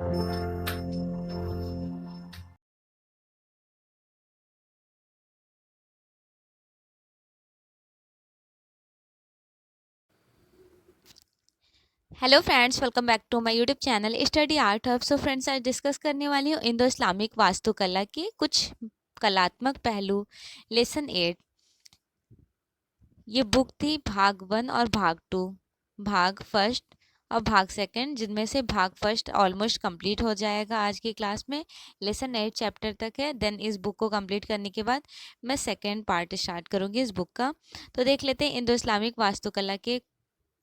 Hello friends, welcome back to my YouTube channel study art hub. So friends, आज discuss करने वाली हूँ Indo Islamic वास्तुकला के कुछ कलात्मक पहलू। लेसन 8। ये बुक थी भाग 1 और भाग 2, भाग फर्स्ट और भाग सेकंड, जिनमें से भाग फर्स्ट ऑलमोस्ट कंप्लीट हो जाएगा आज की क्लास में। लेसन 8 चैप्टर तक है। देन इस बुक को कंप्लीट करने के बाद मैं सेकेंड पार्ट स्टार्ट करूँगी इस बुक का। तो देख लेते हैं इंडो इस्लामिक वास्तुकला के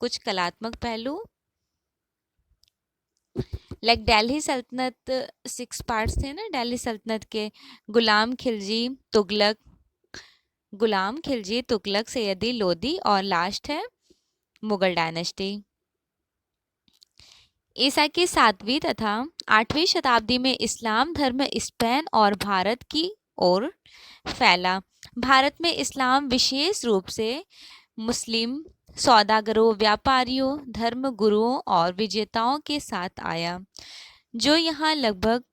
कुछ कलात्मक पहलू। लाइक दिल्ली सल्तनत 6 पार्ट्स थे ना दिल्ली सल्तनत के। गुलाम खिलजी तुगलक, सैयदी लोदी, और लास्ट है मुगल डायनेस्टी। ईसा की 7वीं तथा 8वीं शताब्दी में इस्लाम धर्म स्पेन और भारत की ओर फैला। भारत में इस्लाम विशेष रूप से मुस्लिम सौदागरों, व्यापारियों, धर्म गुरुओं और विजेताओं के साथ आया, जो यहाँ लगभग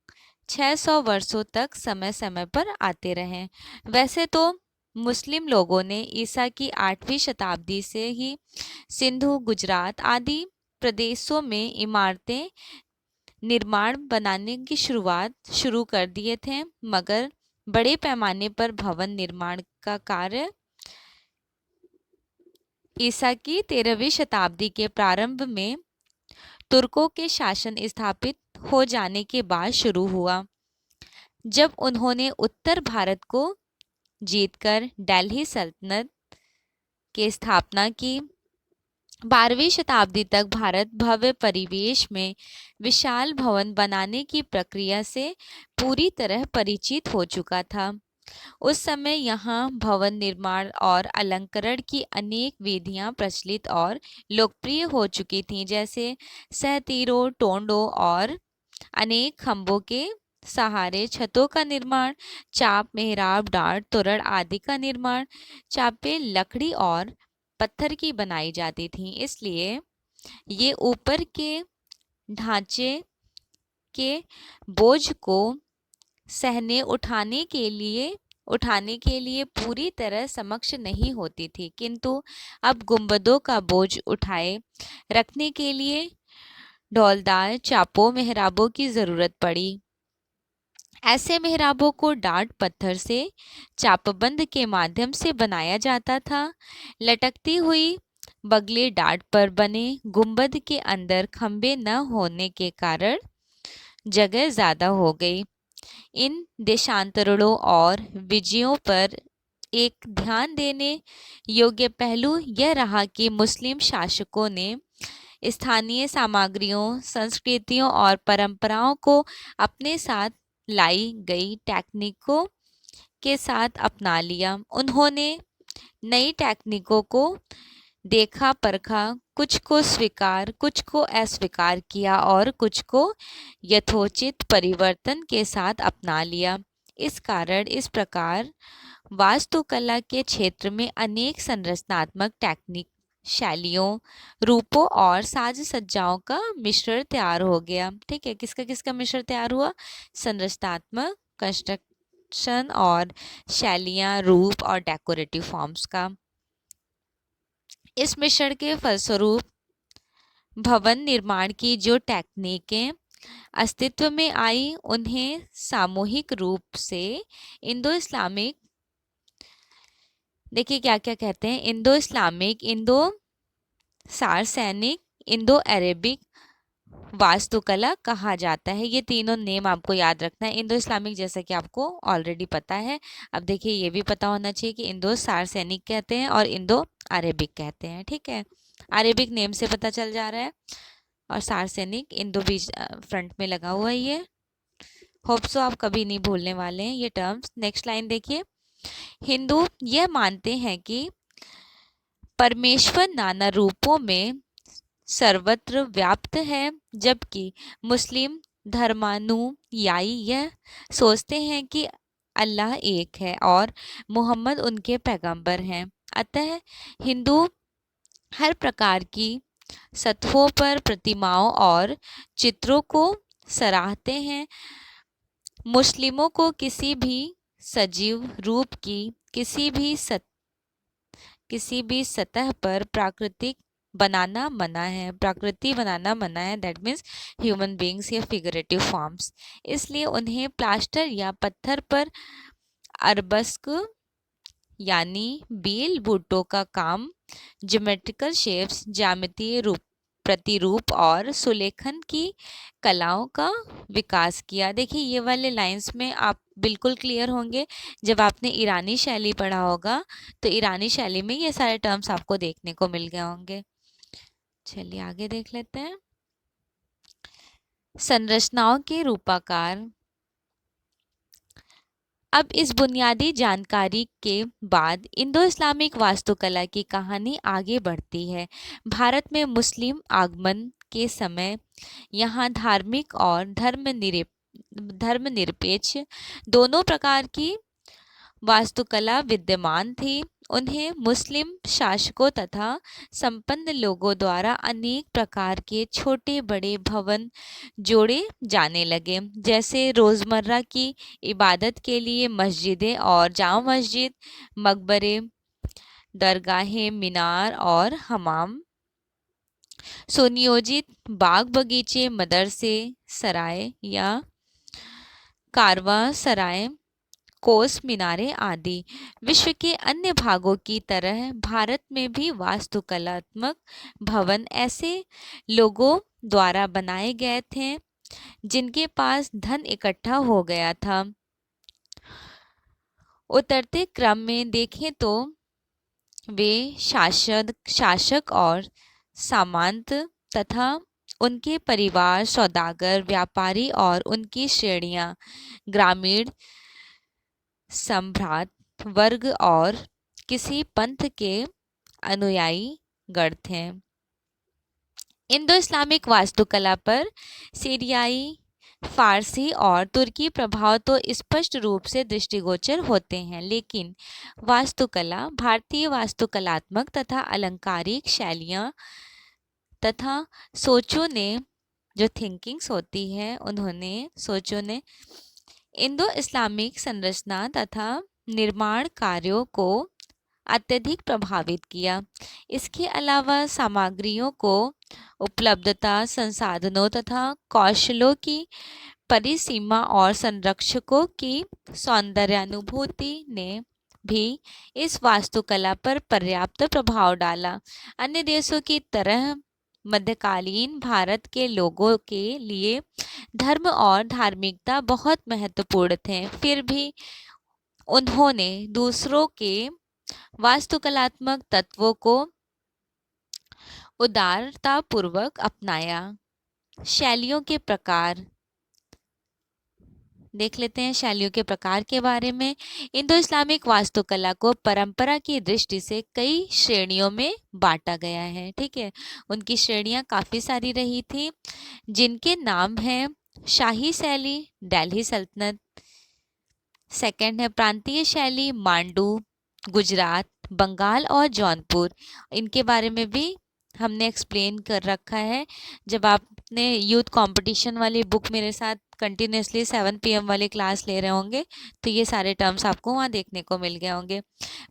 600 वर्षों तक समय समय पर आते रहे। वैसे तो मुस्लिम लोगों ने ईसा की 8वीं शताब्दी से ही सिंधु, गुजरात आदि प्रदेशों में इमारतें निर्माण बनाने की शुरुआत शुरू कर दिए थे, मगर बड़े पैमाने पर भवन निर्माण का कार्य ईसा की 13वीं शताब्दी के प्रारंभ में तुर्कों के शासन स्थापित हो जाने के बाद शुरू हुआ, जब उन्होंने उत्तर भारत को जीतकर दिल्ली सल्तनत की स्थापना की। 12वीं शताब्दी तक भारत भव्य परिवेश में विशाल भवन बनाने की प्रक्रिया से पूरी तरह परिचित हो चुका था। उस समय यहाँ भवन निर्माण और अलंकरण की अनेक विधियां प्रचलित और लोकप्रिय हो चुकी थीं, जैसे सहतीरों, टोंडों और अनेक खंभों के सहारे छतों का निर्माण, चाप, मेहराब, डांट, तोरण आदि का निर्माण। चापें लकड़ी और पत्थर की बनाई जाती थीं, इसलिए ये ऊपर के ढांचे के बोझ को सहने उठाने के लिए पूरी तरह समक्ष नहीं होती थी, किंतु अब गुंबदों का बोझ उठाए रखने के लिए ढोलदार चापों, मेहराबों की जरूरत पड़ी। ऐसे मेहराबों को डांट पत्थर से चापबंद के माध्यम से बनाया जाता था। लटकती हुई बगले डांट पर बने गुंबद के अंदर खंभे न होने के कारण जगह ज्यादा हो गई। इन देशांतरणों और विजयों पर एक ध्यान देने योग्य पहलू यह रहा कि मुस्लिम शासकों ने स्थानीय सामग्रियों, संस्कृतियों और परंपराओं को अपने साथ लाई गई टेक्निकों के साथ अपना लिया। उन्होंने नई टेक्निकों को देखा परखा, कुछ को स्वीकार, कुछ को अस्वीकार किया और कुछ को यथोचित परिवर्तन के साथ अपना लिया। इस कारण इस प्रकार वास्तुकला के क्षेत्र में अनेक संरचनात्मक टेक्निक, शैलियों, रूपों और साज सज्जाओं का मिश्रण तैयार हो गया। ठीक है, किसका किसका मिश्रण तैयार हुआ? संरचनात्मक, कंस्ट्रक्शन और शैलियां, रूप और डेकोरेटिव फॉर्म्स का। इस मिश्रण के फलस्वरूप भवन निर्माण की जो टेक्निकें अस्तित्व में आई, उन्हें सामूहिक रूप से इंडो इस्लामिक, देखिए क्या क्या कहते हैं, Indo Islamic, Indo Saracenic, Indo Arabic वास्तुकला कहा जाता है। ये तीनों नेम आपको याद रखना है। इंडो इस्लामिक जैसा कि आपको ऑलरेडी पता है। अब देखिए ये भी पता होना चाहिए कि इंडो सारसैनिक कहते हैं और इंडो अरेबिक कहते हैं। ठीक है, अरेबिक नेम से पता चल जा रहा है और सारसैनिक इंडो बीच फ्रंट में लगा हुआ है। ये होप सो आप कभी नहीं भूलने वाले हैं ये टर्म्स। नेक्स्ट लाइन देखिए। हिंदू यह मानते हैं कि परमेश्वर नाना रूपों में सर्वत्र व्याप्त है, जबकि मुस्लिम धर्मानुयायी यह सोचते हैं कि अल्लाह एक है और मोहम्मद उनके पैगंबर हैं। अतः हिंदू हर प्रकार की सतहों पर प्रतिमाओं और चित्रों को सराहते हैं। मुस्लिमों को किसी भी सजीव रूप की किसी भी सतह पर प्राकृति बनाना मना है, दैट मीन्स ह्यूमन बीइंग्स या फिगरेटिव फॉर्म्स। इसलिए उन्हें प्लास्टर या पत्थर पर अरबस्क यानी बेल बूटों का काम, ज्योमेट्रिकल शेप्स, ज्यामितीय रूप प्रतिरूप और सुलेखन की कलाओं का विकास किया। देखिए ये वाले लाइंस में आप बिल्कुल क्लियर होंगे। जब आपने ईरानी शैली पढ़ा होगा तो ईरानी शैली में ये सारे टर्म्स आपको देखने को मिल गए होंगे। चलिए आगे देख लेते हैं। संरचनाओं के रूपाकार। अब इस बुनियादी जानकारी के बाद इंडो इस्लामिक वास्तुकला की कहानी आगे बढ़ती है। भारत में मुस्लिम आगमन के समय यहाँ धार्मिक और धर्मनिरपेक्ष दोनों प्रकार की वास्तुकला विद्यमान थी। उन्हें मुस्लिम शासकों तथा संपन्न लोगों द्वारा अनेक प्रकार के छोटे बड़े भवन जोड़े जाने लगे, जैसे रोजमर्रा की इबादत के लिए मस्जिदें और जामा मस्जिद, मकबरे, दरगाहें, मीनार और हमाम, सुनियोजित बाग बगीचे, मदरसे, सराय या कारवां सराय, कोस मीनारे आदि। विश्व के अन्य भागों की तरह भारत में भी वास्तुकलात्मक भवन ऐसे लोगों द्वारा बनाए गए थे जिनके पास धन इकट्ठा हो गया था। उतरते क्रम में देखें तो वे शासक और सामंत तथा उनके परिवार, सौदागर, व्यापारी और उनकी श्रेणियां, ग्रामीण सम्भ्रांत वर्ग और किसी पंथ के अनुयायी गण थे। इंडो इस्लामिक वास्तुकला पर सीरियाई, फारसी और तुर्की प्रभाव तो स्पष्ट रूप से दृष्टिगोचर होते हैं, लेकिन वास्तुकला, भारतीय वास्तुकलात्मक तथा अलंकारिक शैलियाँ तथा सोचों ने जो थिंकिंग्स होती है उन्होंने सोचों ने इंडो इस्लामिक संरचना तथा निर्माण कार्यों को अत्यधिक प्रभावित किया। इसके अलावा सामग्रियों को उपलब्धता, संसाधनों तथा कौशलों की परिसीमा और संरक्षकों की सौंदर्यानुभूति ने भी इस वास्तुकला पर पर्याप्त प्रभाव डाला। अन्य देशों की तरह मध्यकालीन भारत के लोगों के लिए धर्म और धार्मिकता बहुत महत्वपूर्ण थे, फिर भी उन्होंने दूसरों के वास्तुकलात्मक तत्वों को उदारतापूर्वक अपनाया। शैलियों के प्रकार देख लेते हैं। शैलियों के प्रकार के बारे में इंडो इस्लामिक वास्तुकला को परंपरा की दृष्टि से कई श्रेणियों में बांटा गया है। ठीक है, उनकी श्रेणियां काफी सारी रही थी, जिनके नाम हैं शाही शैली, दिल्ली सल्तनत। सेकंड है प्रांतीय शैली, मांडू, गुजरात, बंगाल और जौनपुर। इनके बारे में भी हमने एक्सप्लेन कर रखा है जब आपने यूथ कंपटीशन वाली बुक मेरे साथ कंटिन्यूसली 7 PM वाली क्लास ले रहे होंगे तो ये सारे टर्म्स आपको वहाँ देखने को मिल गए होंगे।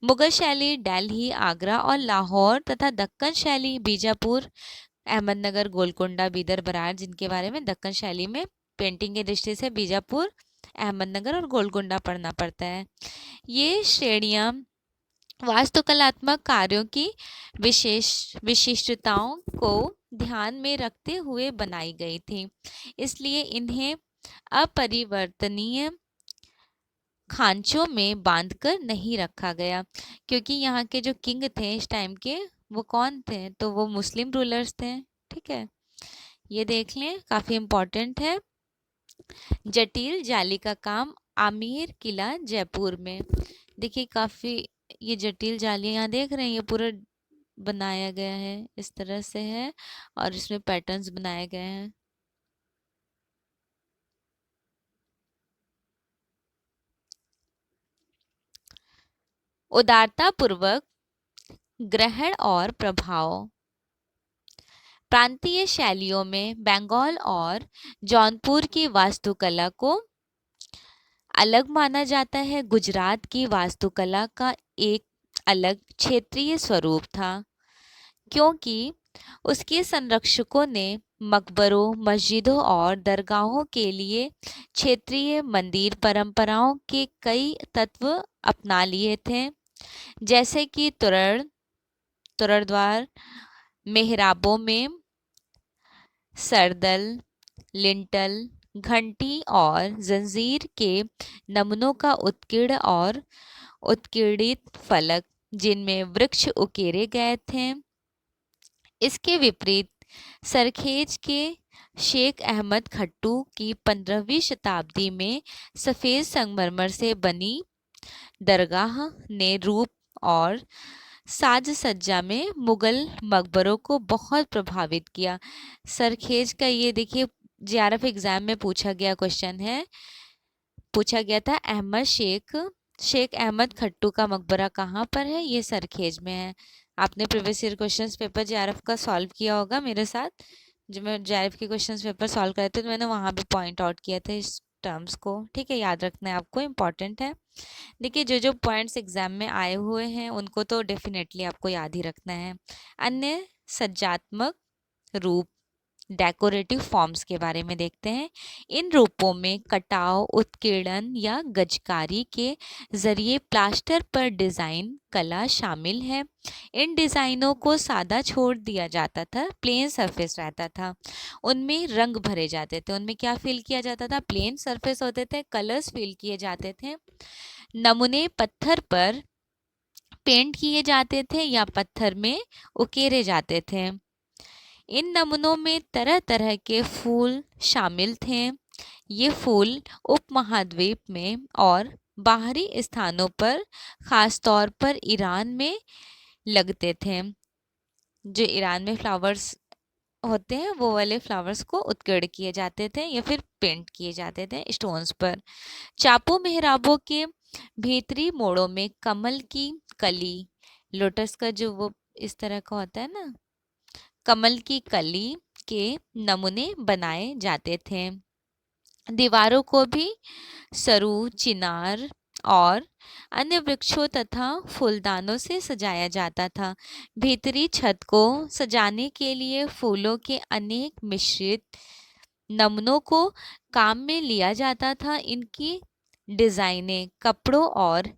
मुगल शैली दिल्ली, आगरा और लाहौर तथा दक्कन शैली बीजापुर, अहमदनगर, गोलकोंडा, बीदर, बरार, जिनके बारे में दक्कन शैली में पेंटिंग की दृष्टि से बीजापुर, अहमदनगर और गोलकोंडा पढ़ना पड़ता है। ये श्रेणियाँ वास्तुकलात्मक कार्यों की विशिष्टताओं को ध्यान में रखते हुए बनाई गई थी, इसलिए इन्हें अपरिवर्तनीय खांचों में बांधकर नहीं रखा गया। क्योंकि यहाँ के जो किंग थे इस टाइम के, वो कौन थे? तो वो मुस्लिम रूलर्स थे। ठीक है, ये देख लें, काफी इम्पोर्टेंट है। जटिल जाली का काम, आमेर किला, जयपुर में। देखिए काफी ये जटिल जालियां यहाँ देख रहे हैं, ये पूरा बनाया गया है, इस तरह से है और इसमें पैटर्न्स बनाए गए हैं। उदारता पूर्वक ग्रहण और प्रभाव। प्रांतीय शैलियों में बंगाल और जौनपुर की वास्तुकला को अलग माना जाता है। गुजरात की वास्तुकला का एक अलग क्षेत्रीय स्वरूप था, क्योंकि उसके संरक्षकों ने मकबरों, मस्जिदों और दरगाहों के लिए क्षेत्रीय मंदिर परंपराओं के कई तत्व अपना लिए थे, जैसे कि तोरण द्वार, मेहराबों में सरदल, लिंटल, घंटी और जंजीर के नमूनों का उत्कीर्ण और उत्कीर्णित फलक जिनमें वृक्ष उकेरे गए थे। इसके विपरीत सरखेज के शेख अहमद खट्टू की 15वीं शताब्दी में सफ़ेद संगमरमर से बनी दरगाह ने रूप और साज सज्जा में मुगल मकबरों को बहुत प्रभावित किया। सरखेज का ये देखिए जेआरएफ एग्जाम में पूछा गया क्वेश्चन है, पूछा गया था शेख अहमद खट्टू का मकबरा कहाँ पर है, ये सरखेज में है। आपने previous year questions paper JRF का सॉल्व किया होगा मेरे साथ, जब मैं जेआरएफ के क्वेश्चंस पेपर सॉल्व कर रहे थे तो मैंने वहाँ भी पॉइंट आउट किया था इस टर्म्स को, ठीक है, याद रखना है आपको, इम्पॉर्टेंट है। देखिए जो जो पॉइंट्स एग्जाम में आए हुए हैं उनको तो डेफिनेटली आपको याद ही रखना है। अन्य सज्जात्मक रूप, डेकोरेटिव फॉर्म्स के बारे में देखते हैं। इन रूपों में कटाव, उत्कीर्णन या गजकारी के जरिए प्लास्टर पर डिजाइन कला शामिल है। इन डिजाइनों को सादा छोड़ दिया जाता था, प्लेन सरफेस रहता था, उनमें रंग भरे जाते थे। उनमें क्या फिल किया जाता था? प्लेन सरफेस होते थे, कलर्स फिल किए जाते थे। नमूने पत्थर पर पेंट किए जाते थे या पत्थर में उकेरे जाते थे। इन नमूनों में तरह तरह के फूल शामिल थे। ये फूल उपमहाद्वीप में और बाहरी स्थानों पर, खास तौर पर ईरान में लगते थे। जो ईरान में फ्लावर्स होते हैं वो वाले फ्लावर्स को उत्कीर्ण किए जाते थे या फिर पेंट किए जाते थे स्टोन्स पर। चापो मेहराबों के भीतरी मोड़ों में कमल की कली, लोटस का जो वो इस तरह का होता है ना, कमल की कली के नमूने बनाए जाते थे। दीवारों को भी सरू, चिनार और अन्य वृक्षों तथा फूलदानों से सजाया जाता था। भीतरी छत को सजाने के लिए फूलों के अनेक मिश्रित नमूनों को काम में लिया जाता था। इनकी डिजाइनें कपड़ों और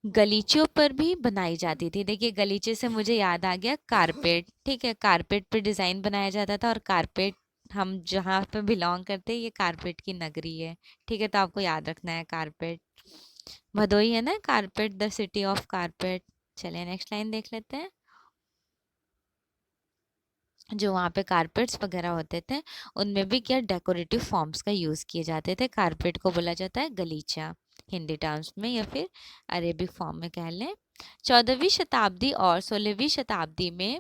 गलीचों पर भी बनाई जाती थी। देखिए गलीचे से मुझे याद आ गया कारपेट, ठीक है, कारपेट पे डिजाइन बनाया जाता था। और कारपेट हम जहाँ पे बिलोंग करते हैं ये कारपेट की नगरी है, ठीक है, तो आपको याद रखना है कारपेट। भदोई है ना carpet, the city of carpet. चलिए नेक्स्ट लाइन देख लेते हैं। जो वहाँ पे कारपेट्स वगैरह होते थे उनमें भी क्या डेकोरेटिव फॉर्म्स का यूज़ किए जाते थे। कारपेट को बोला जाता है गलीचा हिंदी टर्म्स में या फिर अरेबिक फॉर्म में कह लें। 14वीं शताब्दी और 16वीं शताब्दी में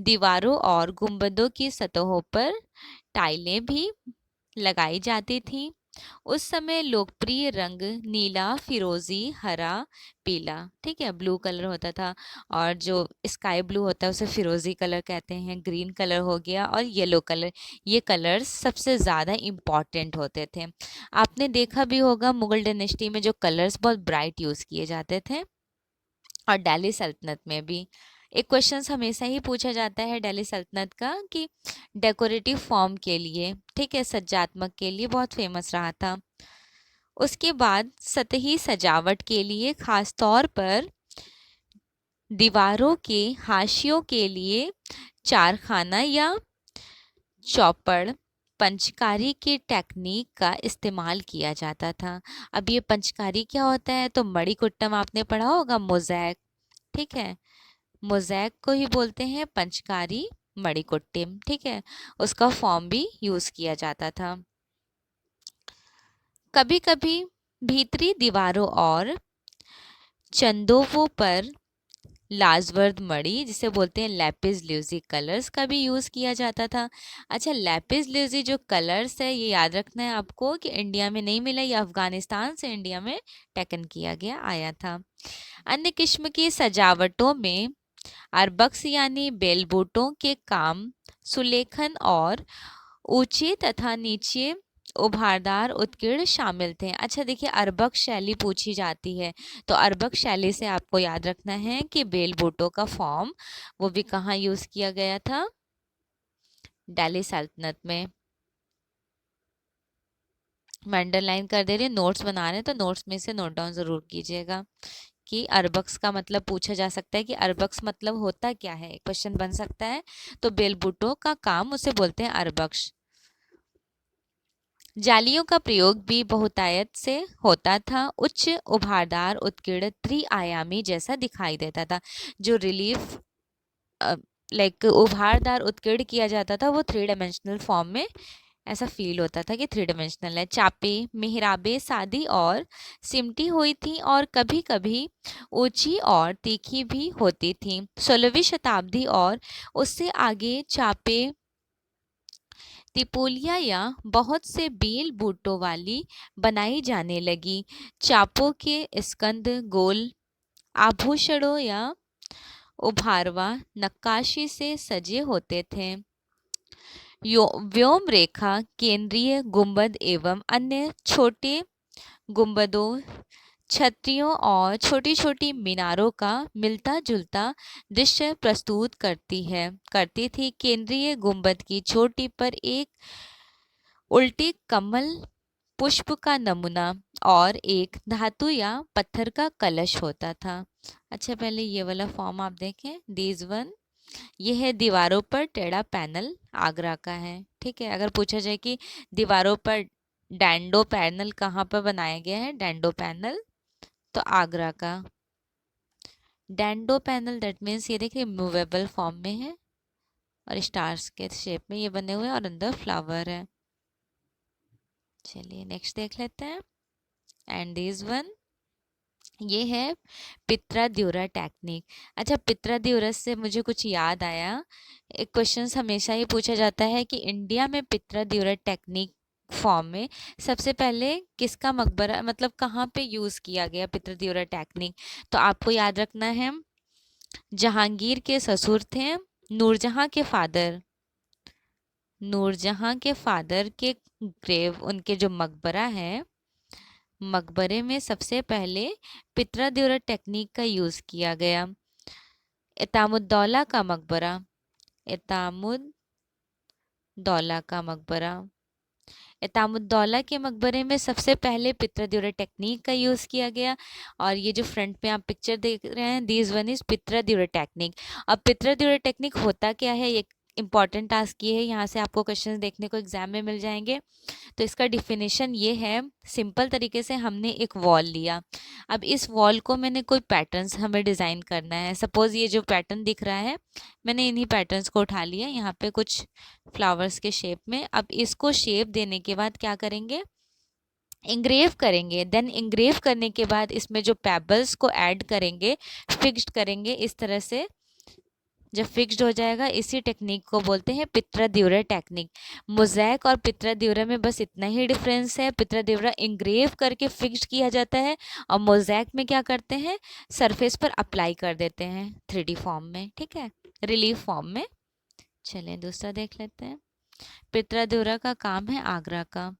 दीवारों और गुंबदों की सतहों पर टाइलें भी लगाई जाती थी। उस समय लोकप्रिय रंग नीला, फिरोजी, हरा, पीला, ठीक है, ब्लू कलर होता था। और जो स्काई ब्लू होता है उसे फिरोजी कलर कहते हैं। ग्रीन कलर हो गया और येलो कलर, ये कलर्स सबसे ज़्यादा इम्पॉर्टेंट होते थे। आपने देखा भी होगा मुगल डायनेस्टी में जो कलर्स बहुत ब्राइट यूज़ किए जाते थे, और दिल्ली सल्तनत में भी। एक क्वेश्चन हमेशा ही पूछा जाता है दिल्ली सल्तनत का कि डेकोरेटिव फॉर्म के लिए, ठीक है, सज्जात्मक के लिए बहुत फेमस रहा था। उसके बाद सतही सजावट के लिए, खास तौर पर दीवारों के हाशियों के लिए चारखाना या चौपड़ पंचकारी के टेक्निक का इस्तेमाल किया जाता था। अब ये पंचकारी क्या होता है? तो मणिकुट्टम आपने पढ़ा होगा, मोज़ैक, ठीक है, मोज़ैक को ही बोलते हैं पंचकारी मणिकुट्टिम, ठीक है, उसका फॉर्म भी यूज़ किया जाता था। कभी कभी भीतरी दीवारों और चंदोवों पर लाजवर्द मणि, जिसे बोलते हैं लैपिस ल्यूजी कलर्स का भी यूज़ किया जाता था। अच्छा, लैपिस ल्यूजी जो कलर्स है ये याद रखना है आपको कि इंडिया में नहीं मिला, ये अफगानिस्तान से इंडिया में टेकन किया गया आया था। अन्य किस्म की सजावटों में अरबक्स यानी बेलबूटों के काम सुलेखन और ऊंचे तथा नीचे उभारदार उत्कीर्ण शामिल थे। अच्छा देखिए, अरबक शैली पूछी जाती है तो अरबक शैली से आपको याद रखना है कि बेलबूटों का फॉर्म वो भी कहाँ यूज किया गया था, दिल्ली सल्तनत में। मैं अंडरलाइन कर दे रही हूँ, नोट्स बना रहे हैं तो नोट्स में से नोट डाउन जरूर कीजिएगा कि अरबक्स का मतलब पूछा जा सकता है कि अरबक्स मतलब होता क्या है, क्वेश्चन बन सकता है। तो बेलबूटों का काम उसे बोलते हैं अरबक्स। जालियों का प्रयोग भी बहुतायत से होता था। उच्च उभारदार उत्कीर्ण त्रिआयामी जैसा दिखाई देता था। जो रिलीफ लाइक उभारदार उत्कीर्ण किया जाता था वो थ्री डायमेंशनल फॉर्म में ऐसा फील होता था कि थ्री डायमेंशनल है। चापे मेहराबे सादी और सिमटी हुई थी और कभी कभी ऊंची और तीखी भी होती थी। 16वीं शताब्दी और उससे आगे चापे तिपोलिया या बहुत से बेल बूटों वाली बनाई जाने लगी। चापों के स्कंद गोल आभूषणों या उभारवा नक्काशी से सजे होते थे। व्योम रेखा केंद्रीय गुंबद एवं अन्य छोटे गुंबदों, छतरियों और छोटी छोटी मीनारों का मिलता जुलता दृश्य प्रस्तुत करती थी। केंद्रीय गुंबद की चोटी पर एक उल्टी कमल पुष्प का नमूना और एक धातु या पत्थर का कलश होता था। अच्छा पहले ये वाला फॉर्म आप देखें, दीज वन, ये है दीवारों पर टेढ़ा पैनल, आगरा का है। ठीक है, अगर पूछा जाए कि दीवारों पर डैंडो पैनल कहाँ पर बनाया गया है, डैंडो पैनल तो आगरा का। डैंडो पैनल दैट मीन्स ये देखिए मूवेबल फॉर्म में है और स्टार्स के शेप में ये बने हुए हैं और अंदर फ्लावर है। चलिए नेक्स्ट देख लेते हैं। एंड दिस वन, ये है पित्राद्युरा टेक्निक। अच्छा पित्राद्युरस से मुझे कुछ याद आया, एक क्वेश्चन हमेशा ही पूछा जाता है कि इंडिया में पित्राद्युरा टेक्निक फॉर्म में सबसे पहले किसका मकबरा मतलब कहाँ पे यूज किया गया पित्राद्युरा टेक्निक। तो आपको याद रखना है जहांगीर के ससुर थे, नूरजहां के फादर, नूरजहां के फादर के ग्रेव, उनके जो मकबरा है, मकबरे में सबसे पहले पित्राद्युरा टेक्निक का यूज किया गया। इतामुद्दौला का मकबरा, इतामुद्दौला का मकबरा, इतामुद्दौला के मकबरे में सबसे पहले पित्राद्युरा टेक्निक का यूज किया गया। और ये जो फ्रंट पे आप पिक्चर देख रहे हैं, this one is pietra dura technique. अब पित्राद्युरा टेक्निक होता क्या है, ये इंपॉर्टेंट टास्क ये है, यहाँ से आपको क्वेश्चन देखने को एग्जाम में मिल जाएंगे। तो इसका डिफिनेशन ये है, सिंपल तरीके से हमने एक वॉल लिया, अब इस वॉल को मैंने कोई पैटर्न्स हमें डिज़ाइन करना है। सपोज ये जो पैटर्न दिख रहा है, मैंने इन्हीं पैटर्न्स को उठा लिया यहाँ पे कुछ फ्लावर्स के शेप में। अब इसको शेप देने के बाद क्या करेंगे, इंग्रेव करेंगे। देन इंग्रेव करने के बाद इसमें जो पेबल्स को ऐड करेंगे, फिक्स्ड करेंगे इस तरह से। जब फिक्स्ड हो जाएगा, इसी टेक्निक को बोलते हैं पित्राद्युरा टेक्निक। मोज़ैक और पित्राद्युरा में बस इतना ही डिफरेंस है, पित्राद्युरा इंग्रेव करके फिक्स्ड किया जाता है और मोज़ैक में क्या करते हैं, सरफेस पर अप्लाई कर देते हैं 3D फॉर्म में। ठीक है, रिलीफ फॉर्म में। चलें दूसरा देख लेते हैं। पित्राद्युरा का काम है आगरा का।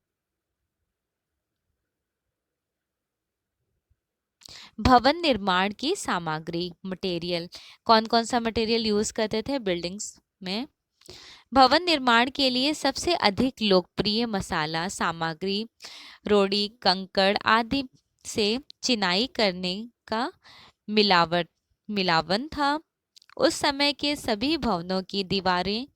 भवन निर्माण की सामग्री, मटेरियल, कौन कौन सा मटेरियल यूज करते थे बिल्डिंग्स में। भवन निर्माण के लिए सबसे अधिक लोकप्रिय मसाला सामग्री रोड़ी कंकड़ आदि से चिनाई करने का मिलावन था। उस समय के सभी भवनों की दीवारें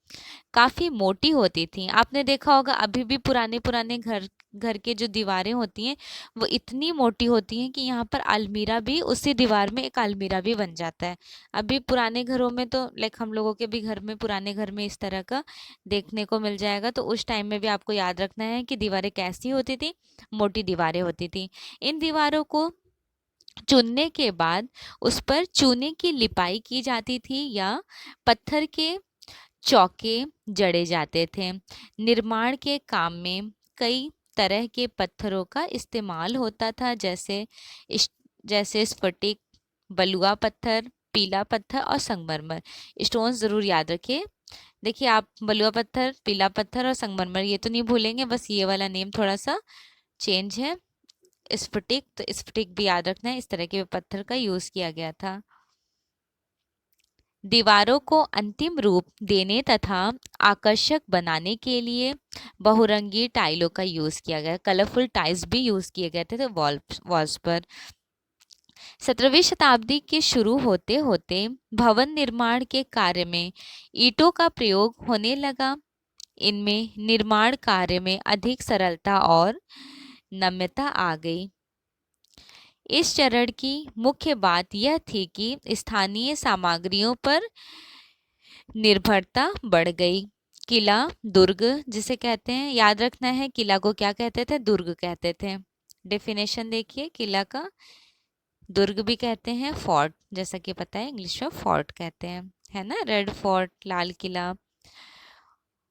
काफी मोटी होती थी। आपने देखा होगा अभी भी पुराने पुराने घर घर के जो दीवारें होती हैं वो इतनी मोटी होती हैं कि यहाँ पर अलमीरा भी, उसी दीवार में एक अलमीरा भी बन जाता है। अभी पुराने घरों में तो लाइक हम लोगों के भी घर में, पुराने घर में इस तरह का देखने को मिल जाएगा। तो उस टाइम में भी आपको याद रखना है कि दीवारें कैसी होती थी, मोटी दीवारें होती थी। इन दीवारों को चुनने के बाद उस पर चूने की लिपाई की जाती थी या पत्थर के चौके जड़े जाते थे। निर्माण के काम में कई तरह के पत्थरों का इस्तेमाल होता था, जैसे स्फटिक, बलुआ पत्थर, पीला पत्थर और संगमरमर। स्टोन्स जरूर याद रखिए। देखिए आप बलुआ पत्थर, पीला पत्थर और संगमरमर ये तो नहीं भूलेंगे, बस ये वाला नेम थोड़ा सा चेंज है। स्फटिक, तो स्फटिक भी याद रखना है, इस तरह के पत्थर का यूज किया गया था। दीवारों को अंतिम रूप देने तथा आकर्षक बनाने के लिए बहुरंगी टाइलों का यूज किया गया। कलरफुल टाइल्स भी यूज किए गए थे वॉल्स पर। 17वीं शताब्दी के शुरू होते होते भवन निर्माण के कार्य में ईंटों का प्रयोग होने लगा। इनमें निर्माण कार्य में अधिक सरलता और नम्यता आ गई। इस चरण की मुख्य बात यह थी कि स्थानीय सामग्रियों पर निर्भरता बढ़ गई। किला, दुर्ग जिसे कहते हैं, याद रखना है किला को क्या कहते थे, दुर्ग कहते थे। डेफिनेशन देखिए किला का, दुर्ग भी कहते हैं, फोर्ट जैसा कि पता है इंग्लिश में फोर्ट कहते हैं, है ना, रेड फोर्ट, लाल किला।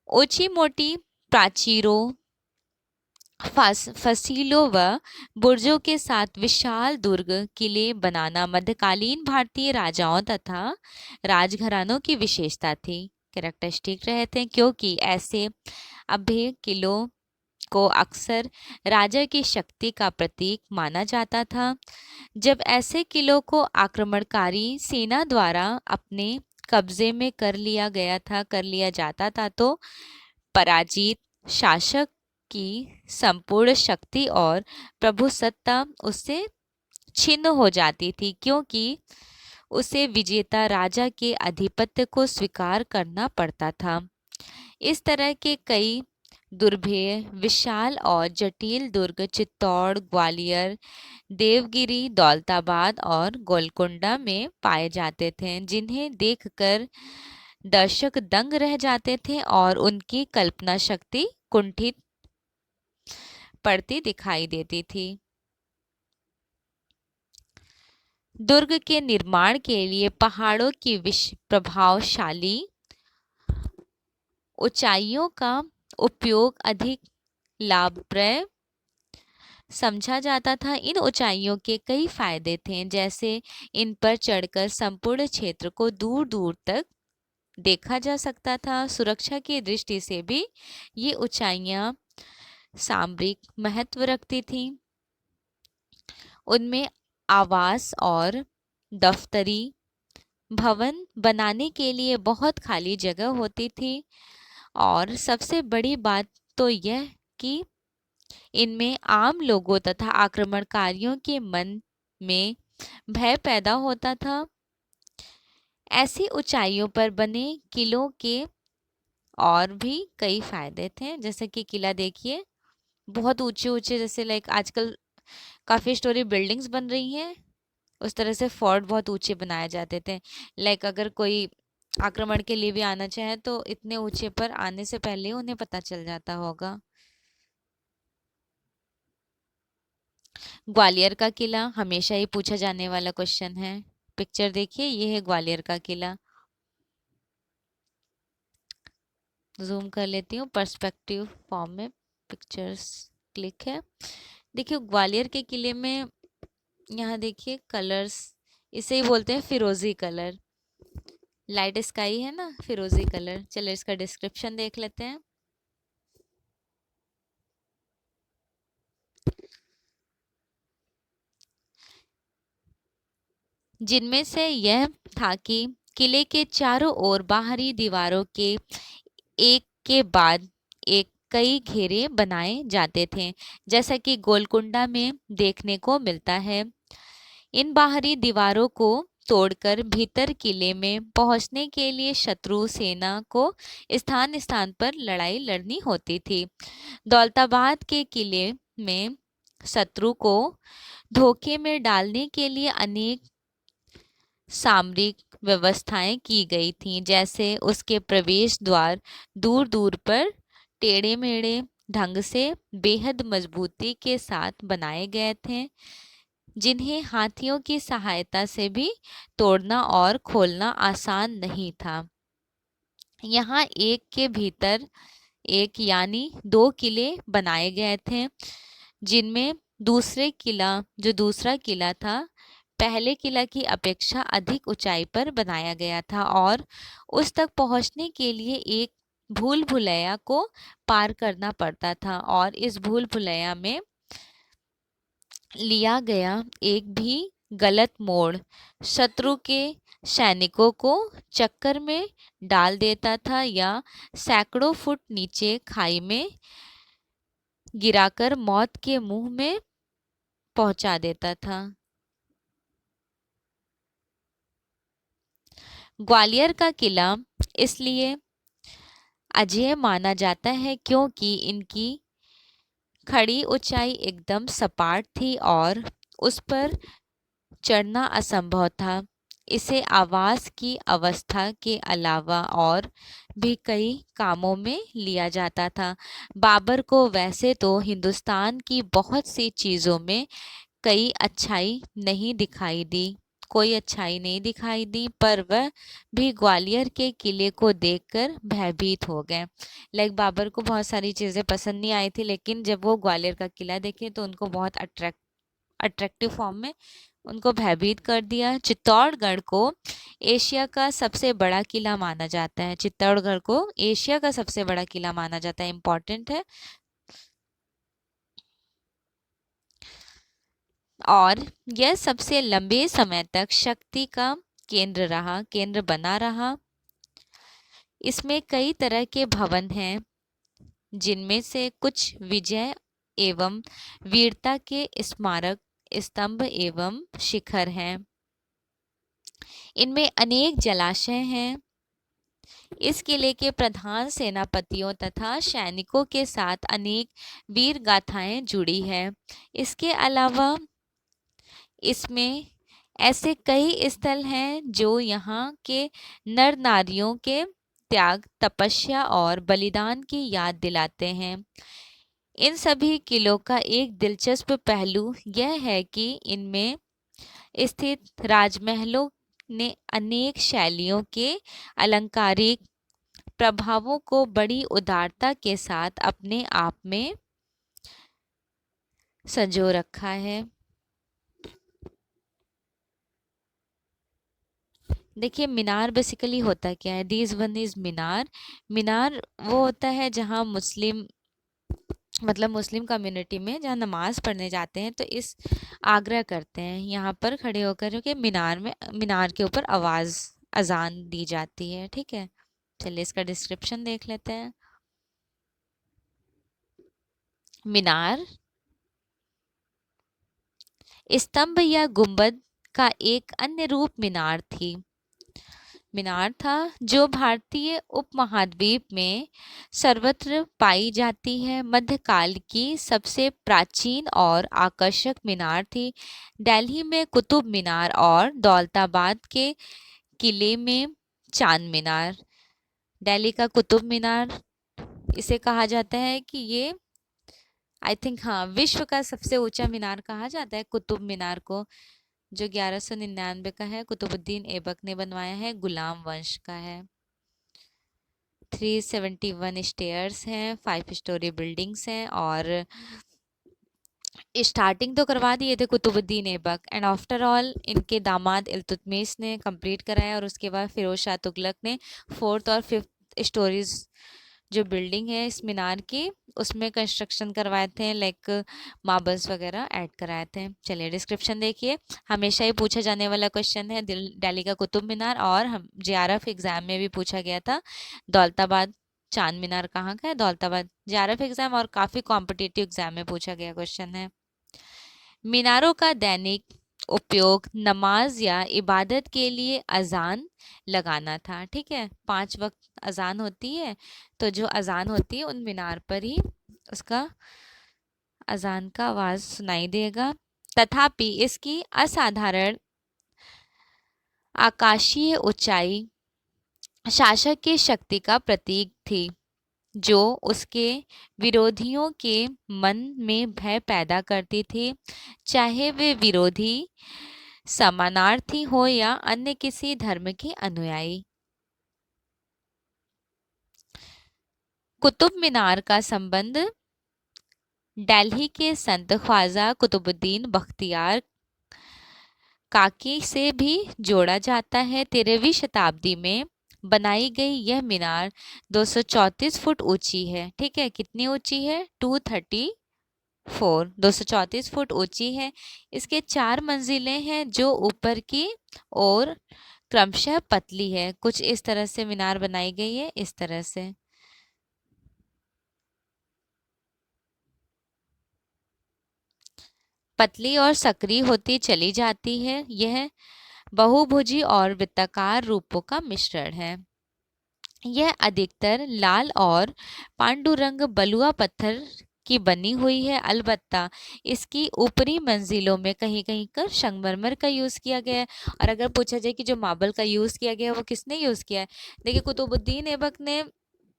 ऊंची मोटी प्राचीरों, फसीलों व बुर्जों के साथ विशाल दुर्ग किले बनाना मध्यकालीन भारतीय राजाओं तथा राजघरानों की विशेषता थी, कैरेक्टरिस्टिक रहे थे, क्योंकि ऐसे अभय किलों को अक्सर राजा की शक्ति का प्रतीक माना जाता था। जब ऐसे किलों को आक्रमणकारी सेना द्वारा अपने कब्जे में कर लिया जाता था, तो पराजित शासक की संपूर्ण शक्ति और प्रभुसत्ता उससे छिन्न हो जाती थी, क्योंकि उसे विजेता राजा के आधिपत्य को स्वीकार करना पड़ता था। इस तरह के कई दुर्भेय, विशाल और जटिल दुर्ग चित्तौड़, ग्वालियर, देवगिरी, दौलताबाद और गोलकुंडा में पाए जाते थे, जिन्हें देखकर दर्शक दंग रह जाते थे और उनकी कल्पना शक्ति कुंठित पड़ती दिखाई देती थी। दुर्ग के निर्माण के लिए पहाड़ों की प्रभावशाली ऊंचाइयों का उपयोग अधिक लाभप्रद समझा जाता था। इन ऊंचाइयों के कई फायदे थे, जैसे इन पर चढ़कर संपूर्ण क्षेत्र को दूर दूर तक देखा जा सकता था। सुरक्षा की दृष्टि से भी ये ऊंचाइयां सामरिक महत्व रखती थीं। उनमें आवास और दफ्तरी भवन बनाने के लिए बहुत खाली जगह होती थी, और सबसे बड़ी बात तो यह कि इनमें आम लोगों तथा आक्रमणकारियों के मन में भय पैदा होता था। ऐसी ऊंचाइयों पर बने किलों के और भी कई फायदे थे, जैसे कि किला देखिए बहुत ऊंचे ऊंचे, जैसे लाइक आजकल काफी स्टोरी बिल्डिंग्स बन रही हैं, उस तरह से फोर्ट बहुत ऊंचे बनाए जाते थे। लाइक अगर कोई आक्रमण के लिए भी आना चाहे तो इतने ऊंचे पर आने से पहले उन्हें पता चल जाता होगा। ग्वालियर का किला हमेशा ही पूछा जाने वाला क्वेश्चन है। पिक्चर देखिए, ये है ग्वालियर का किला। जूम कर लेती हूँ, पर्सपेक्टिव फॉर्म में पिक्चर्स क्लिक है। देखिए ग्वालियर के किले में यहाँ देखिए कलर्स, इसे ही बोलते हैं फिरोजी कलर, लाइट स्काई है ना, फिरोजी कलर। चलो इसका डिस्क्रिप्शन देख लेते हैं। जिनमें से यह था कि किले के चारों ओर बाहरी दीवारों के एक के बाद एक कई घेरे बनाए जाते थे, जैसा कि गोलकुंडा में देखने को मिलता है। इन बाहरी दीवारों को तोड़कर भीतर किले में पहुंचने के लिए शत्रु सेना को स्थान स्थान पर लड़ाई लड़नी होती थी। दौलताबाद के किले में शत्रु को धोखे में डालने के लिए अनेक सामरिक व्यवस्थाएं की गई थीं, जैसे उसके प्रवेश द्वार दूर दूर पर टेढ़े मेढ़े ढंग से बेहद मजबूती के साथ बनाए गए थे, जिन्हें हाथियों की सहायता से भी तोड़ना और खोलना आसान नहीं था। यहाँ एक के भीतर एक यानी दो किले बनाए गए थे, जिनमें दूसरा किला था पहले किला की अपेक्षा अधिक ऊंचाई पर बनाया गया था और उस तक पहुंचने के लिए एक भूल भुलैया को पार करना पड़ता था और इस भूल भुलैया में लिया गया एक भी गलत मोड़ शत्रु के सैनिकों को चक्कर में डाल देता था या सैकड़ों फुट नीचे खाई में गिराकर मौत के मुंह में पहुंचा देता था। ग्वालियर का किला इसलिए अजेय माना जाता है क्योंकि इनकी खड़ी ऊंचाई एकदम सपाट थी और उस पर चढ़ना असंभव था। इसे आवास की अवस्था के अलावा और भी कई कामों में लिया जाता था। बाबर को वैसे तो हिंदुस्तान की बहुत सी चीज़ों में कोई अच्छाई नहीं दिखाई दी, पर वह भी ग्वालियर के किले को देखकर भयभीत हो गए। लाइक बाबर को बहुत सारी चीज़ें पसंद नहीं आई थी, लेकिन जब वो ग्वालियर का किला देखे तो उनको बहुत अट्रैक्टिव फॉर्म में उनको भयभीत कर दिया। चित्तौड़गढ़ को एशिया का सबसे बड़ा किला माना जाता है। चित्तौड़गढ़ को एशिया का सबसे बड़ा किला माना जाता है, इंपॉर्टेंट है। और यह सबसे लंबे समय तक शक्ति का केंद्र बना रहा। इसमें कई तरह के भवन हैं, जिनमें से कुछ विजय एवं वीरता के स्मारक स्तंभ एवं शिखर हैं। इनमें अनेक जलाशय हैं। इस किले के प्रधान सेनापतियों तथा सैनिकों के साथ अनेक वीर गाथाएं जुड़ी हैं। इसके अलावा इसमें ऐसे कई स्थल हैं जो यहाँ के नर नारियों के त्याग, तपस्या और बलिदान की याद दिलाते हैं। इन सभी किलों का एक दिलचस्प पहलू यह है कि इनमें स्थित राजमहलों ने अनेक शैलियों के अलंकारिक प्रभावों को बड़ी उदारता के साथ अपने आप में संजो रखा है। देखिए मीनार बेसिकली होता क्या है। दिस वन इज मीनार। मीनार वो होता है जहाँ मुस्लिम कम्युनिटी में जहाँ नमाज पढ़ने जाते हैं तो इस आग्रह करते हैं यहाँ पर खड़े होकर के मीनार के ऊपर अजान दी जाती है। ठीक है, चलिए इसका डिस्क्रिप्शन देख लेते हैं। मीनार स्तंभ या गुंबद का एक अन्य रूप मीनार था जो भारतीय उपमहाद्वीप में सर्वत्र पाई जाती है। मध्यकाल की सबसे प्राचीन और आकर्षक मीनार थी। दिल्ली में कुतुब मीनार और दौलताबाद के किले में चांद मीनार। दिल्ली का कुतुब मीनार इसे कहा जाता है कि ये आई थिंक हाँ विश्व का सबसे ऊंचा मीनार कहा जाता है कुतुब मीनार को, जो 1199 का है। कुतुबुद्दीन ऐबक ने बनवाया है, गुलाम वंश का है। 371 स्टेयर्स हैं, 5 स्टोरी बिल्डिंग्स हैं और स्टार्टिंग तो करवा दिए थे Qutubuddin Aibak and after all इनके दामाद इल्तुतमिश ने कंप्लीट कराया और उसके बाद फिरोज शाह तुगलक ने 4th और 5th स्टोरीज जो बिल्डिंग है इस मीनार की उसमें कंस्ट्रक्शन करवाए थे, लाइक मार्बल्स वगैरह ऐड कराए थे। चलिए डिस्क्रिप्शन देखिए। हमेशा ही पूछा जाने वाला क्वेश्चन है दिल्ली का कुतुब मीनार, और हम JRF एग्जाम में भी पूछा गया था दौलताबाद चांद मीनार कहाँ का है। दौलताबाद JRF एग्जाम और काफ़ी कॉम्पिटिटिव एग्जाम में पूछा गया क्वेश्चन है। मीनारों का दैनिक उपयोग नमाज या इबादत के लिए अजान लगाना था। ठीक है, 5 वक्त अजान होती है, तो जो अजान होती है उन मीनार पर ही उसका अजान का आवाज सुनाई देगा। तथापि इसकी असाधारण आकाशीय ऊंचाई शासक की शक्ति का प्रतीक थी, जो उसके विरोधियों के मन में भय पैदा करती थी, चाहे वे विरोधी समानार्थी हो या अन्य किसी धर्म के अनुयायी। कुतुब मीनार का संबंध दिल्ली के संत ख्वाजा कुतुबुद्दीन बख्तियार काकी से भी जोड़ा जाता है। 13वीं शताब्दी में बनाई गई यह मीनार 234 फुट ऊंची है। ठीक है, कितनी ऊंची है? 234 फुट ऊंची है। इसके 4 मंजिलें हैं जो ऊपर की ओर क्रमशः पतली है। कुछ इस तरह से मीनार बनाई गई है, इस तरह से। पतली और सक्रिय होती चली जाती है। यह बहुभुजी और वृत्ताकार रूपों का मिश्रण है। यह अधिकतर लाल और पांडुरंग बलुआ पत्थर की बनी हुई है। अलबत्ता इसकी ऊपरी मंजिलों में कहीं कहीं कर संगमरमर का यूज किया गया है। और अगर पूछा जाए कि जो मार्बल का यूज किया गया है वो किसने यूज किया है, देखिए कुतुबुद्दीन ऐबक ने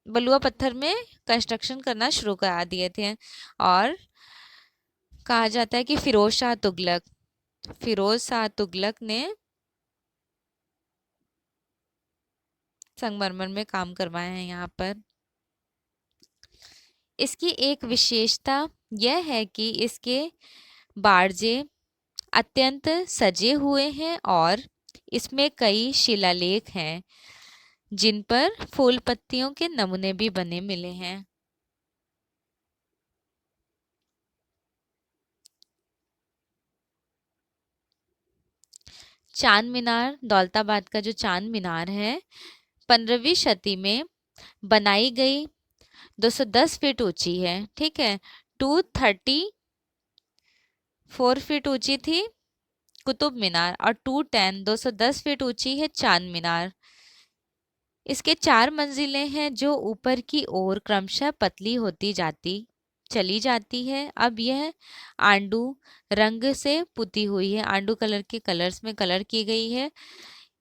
बलुआ पत्थर में कंस्ट्रक्शन करना शुरू करा दिए थे। और कहा जाता है कि फिरोज शाह तुगलक ने संगमरमर में काम करवाए हैं यहाँ पर। इसकी एक विशेषता यह है कि इसके बारजे अत्यंत सजे हुए हैं और इसमें कई शिलालेख हैं जिन पर फूल पत्तियों के नमूने भी बने मिले हैं। चांद मीनार, दौलताबाद का जो चांद मीनार है, 15वीं शती में बनाई गई 210 फीट ऊंची है। ठीक है, 234 फीट ऊंची थी कुतुब मीनार और 210 फीट ऊंची है चांद मीनार। इसके 4 मंजिलें हैं जो ऊपर की ओर क्रमशः पतली होती जाती चली जाती है। अब यह आंडू रंग से पुती हुई है, आंडू कलर के कलर्स में कलर की गई है।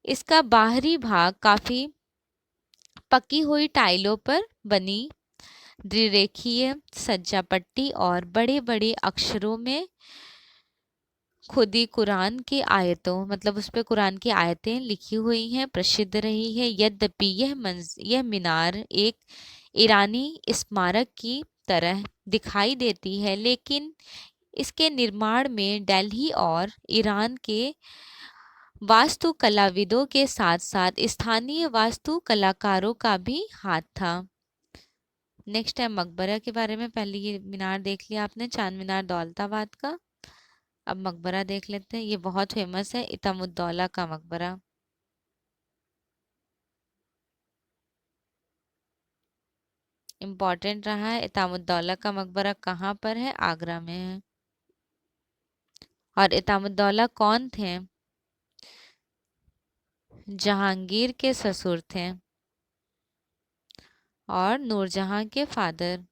इसका बाहरी भाग काफी पकी हुई टाइलों पर बनी द्विरेखीय सज्जा पट्टी और बड़े बड़े अक्षरों में खुदी कुरान की आयतों, मतलब उस पे कुरान की आयतें लिखी हुई हैं, प्रसिद्ध रही है। यद्यपि यह मीनार एक ईरानी स्मारक की तरह दिखाई देती है, लेकिन इसके निर्माण में दिल्ली और ईरान के वास्तुकलाविदों के साथ साथ स्थानीय वास्तु कलाकारों का भी हाथ था। नेक्स्ट है मकबरा के बारे में। पहले ये मीनार देख लिया आपने, चांद मीनार दौलताबाद का। अब मकबरा देख लेते हैं। ये बहुत फेमस है, इतामुद्दौला का मकबरा। इम्पोर्टेंट रहा है। इतामुद्दौला का मकबरा कहाँ पर है? आगरा में है। और इतामुद्दौला कौन थे? जहांगीर के ससुर थे और नूरजहां के फादर।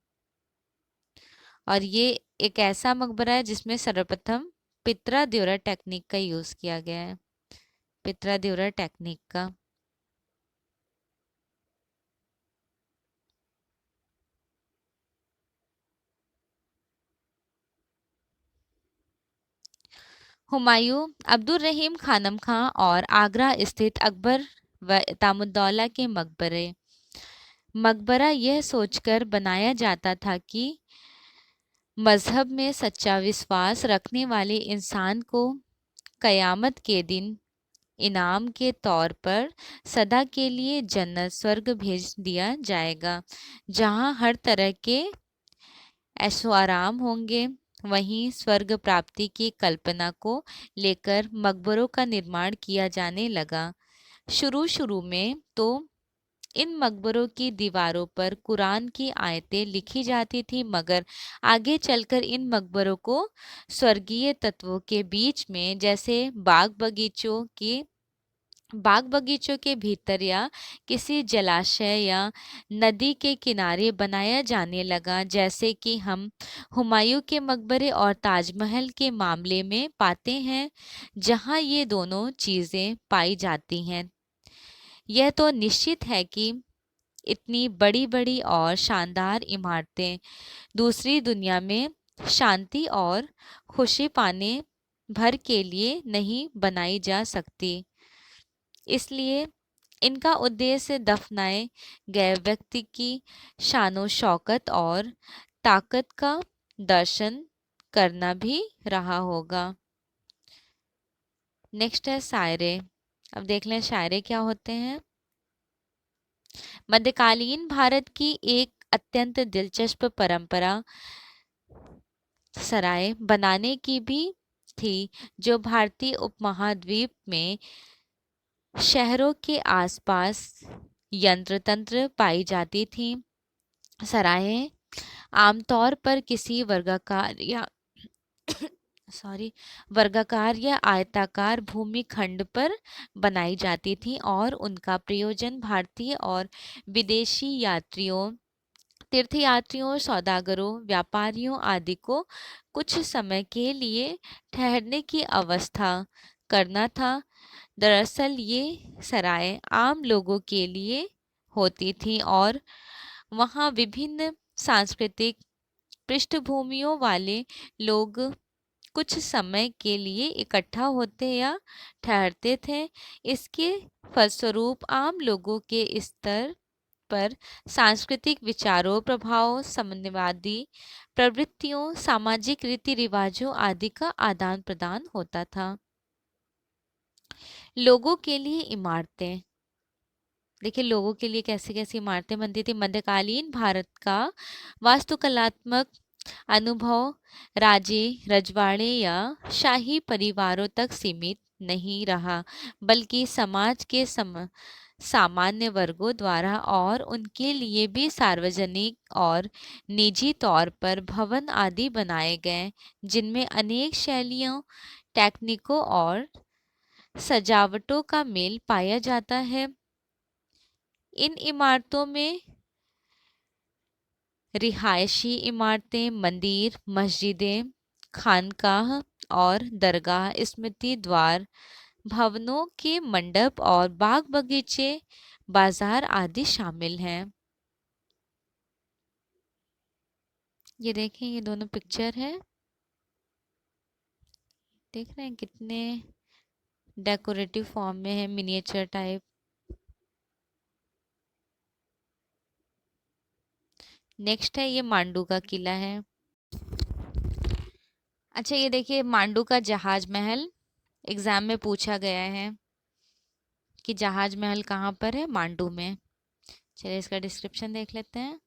और ये एक ऐसा मकबरा है जिसमें सर्वप्रथम पित्रा द्योरा टेक्निक का यूज किया गया है, पित्रा द्योरा टेक्निक का। हुमायूं, अब्दुल रहीम खानम खां और आगरा स्थित अकबर व इतामुद्दौला के मकबरे। मकबरा यह सोचकर बनाया जाता था कि मजहब में सच्चा विश्वास रखने वाले इंसान को कयामत के दिन इनाम के तौर पर सदा के लिए जन्नत स्वर्ग भेज दिया जाएगा, जहां हर तरह के ऐशो आराम होंगे। वहीं स्वर्ग प्राप्ति की कल्पना को लेकर मकबरों का निर्माण किया जाने लगा। शुरू शुरू में तो इन मकबरों की दीवारों पर कुरान की आयतें लिखी जाती थी, मगर आगे चलकर इन मकबरों को स्वर्गीय तत्वों के बीच में, जैसे बाग बगीचों के भीतर या किसी जलाशय या नदी के किनारे बनाया जाने लगा, जैसे कि हम हुमायूं के मकबरे और ताजमहल के मामले में पाते हैं, जहां ये दोनों चीजें पाई जाती हैं। यह तो निश्चित है कि इतनी बड़ी बड़ी और शानदार इमारतें दूसरी दुनिया में शांति और खुशी पाने भर के लिए नहीं बनाई जा सकती। इसलिए इनका उद्देश्य दफनाए गए व्यक्ति की शानो शौकत और ताकत का दर्शन करना भी रहा होगा। नेक्स्ट है शायरे। अब देख लें शायरे क्या होते हैं। मध्यकालीन भारत की एक अत्यंत दिलचस्प परंपरा सराय बनाने की भी थी, जो भारतीय उपमहाद्वीप में शहरों के आसपास यंत्र तंत्र पाई जाती थी। सराहें आमतौर पर किसी वर्गाकार या वर्गाकार या आयताकार भूमि खंड पर बनाई जाती थी और उनका प्रयोजन भारतीय और विदेशी यात्रियों, तीर्थयात्रियों, सौदागरों, व्यापारियों आदि को कुछ समय के लिए ठहरने की अवस्था करना था। दरअसल ये सराय आम लोगों के लिए होती थी और वहाँ विभिन्न सांस्कृतिक पृष्ठभूमियों वाले लोग कुछ समय के लिए इकट्ठा होते या ठहरते थे। इसके फलस्वरूप आम लोगों के स्तर पर सांस्कृतिक विचारों, प्रभावों, साम्यवादी प्रवृत्तियों, सामाजिक रीति रिवाजों आदि का आदान प्रदान होता था। लोगों के लिए इमारतें। देखिए लोगों के लिए कैसी कैसी इमारतें बनती थी। मध्यकालीन भारत का वास्तुकलात्मक अनुभव राजे, रजवाड़े या शाही परिवारों तक सीमित नहीं रहा, बल्कि समाज के सामान्य वर्गों द्वारा और उनके लिए भी सार्वजनिक और निजी तौर पर भवन आदि बनाए गए, जिनमें अनेक शैलियों, टेक्निकों और सजावटों का मेल पाया जाता है। इन इमारतों में रिहायशी इमारतें, मंदिर, मस्जिदें, खानकाह और दरगाह, स्मृति द्वार, भवनों के मंडप और बाग बगीचे, बाजार आदि शामिल हैं। ये देखें, ये दोनों पिक्चर है, देख रहे हैं कितने डेकोरेटिव फॉर्म में है, मिनिएचर टाइप। नेक्स्ट है ये मांडू का किला है। अच्छा ये देखिए मांडू का जहाज महल, एग्जाम में पूछा गया है कि जहाज महल कहाँ पर है, मांडू में। चलिए इसका डिस्क्रिप्शन देख लेते हैं।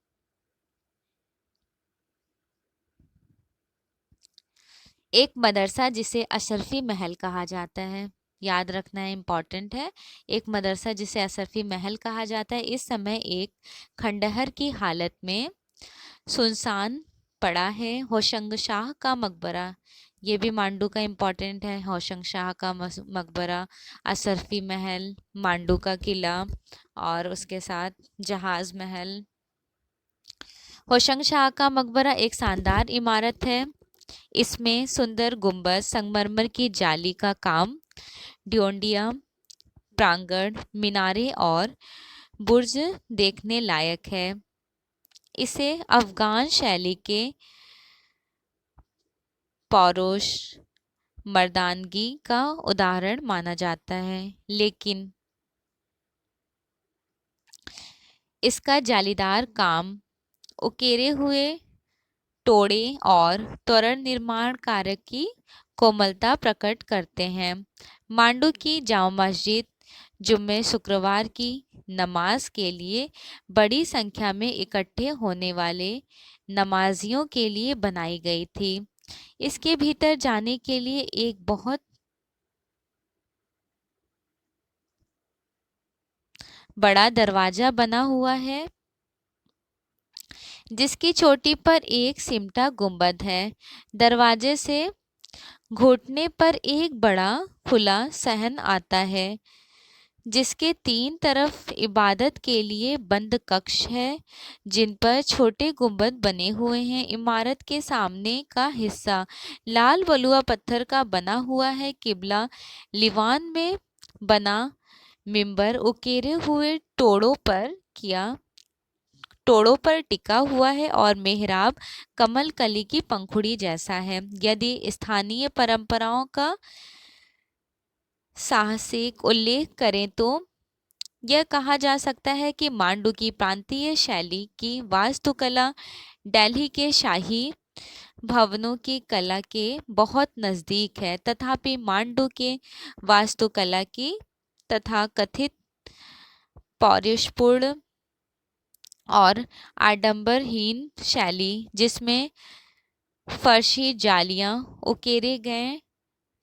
एक मदरसा जिसे अशरफी महल कहा जाता है, याद रखना है, इम्पॉर्टेंट है। एक मदरसा जिसे अशरफी महल कहा जाता है, इस समय एक खंडहर की हालत में सुनसान पड़ा है। होशंग शाह का मकबरा, ये भी मांडू का इम्पॉर्टेंट है। होशंग शाह का मकबरा, अशरफी महल, मांडू का किला और उसके साथ जहाज महल। होशंग शाह का मकबरा एक शानदार इमारत है। इसमें सुंदर गुंबद, संगमरमर की जाली का काम, ड्योंडिया, प्रांगण, मीनारे और बुर्ज देखने लायक है। इसे अफगान शैली के पौरुष, मर्दानगी का उदाहरण माना जाता है, लेकिन इसका जालीदार काम, उकेरे हुए टोड़े और त्वरण निर्माण कार्य की कोमलता प्रकट करते हैं। मांडू की जामा मस्जिद जुम्मे शुक्रवार की नमाज के लिए बड़ी संख्या में इकट्ठे होने वाले नमाजियों के लिए बनाई गई थी। इसके भीतर जाने के लिए एक बहुत बड़ा दरवाजा बना हुआ है, जिसकी चोटी पर एक सिमटा गुंबद है। दरवाजे से घुटने पर एक बड़ा खुला सहन आता है, जिसके तीन तरफ इबादत के लिए बंद कक्ष है, जिन पर छोटे गुंबद बने हुए हैं। इमारत के सामने का हिस्सा लाल बलुआ पत्थर का बना हुआ है। किबला लिवान में बना मिंबर उकेरे हुए टोड़ों पर टिका हुआ है और मेहराब कमल कली की पंखुड़ी जैसा है। यदि स्थानीय परंपराओं का साहसिक उल्लेख करें तो यह कहा जा सकता है कि मांडू की प्रांतीय शैली की वास्तुकला दिल्ली के शाही भवनों की कला के बहुत नजदीक है, तथापि मांडू के वास्तुकला की तथा कथित पौरुषपूर्ण और आडंबरहीन शैली, जिसमें फर्शी जालियां, उकेरे गए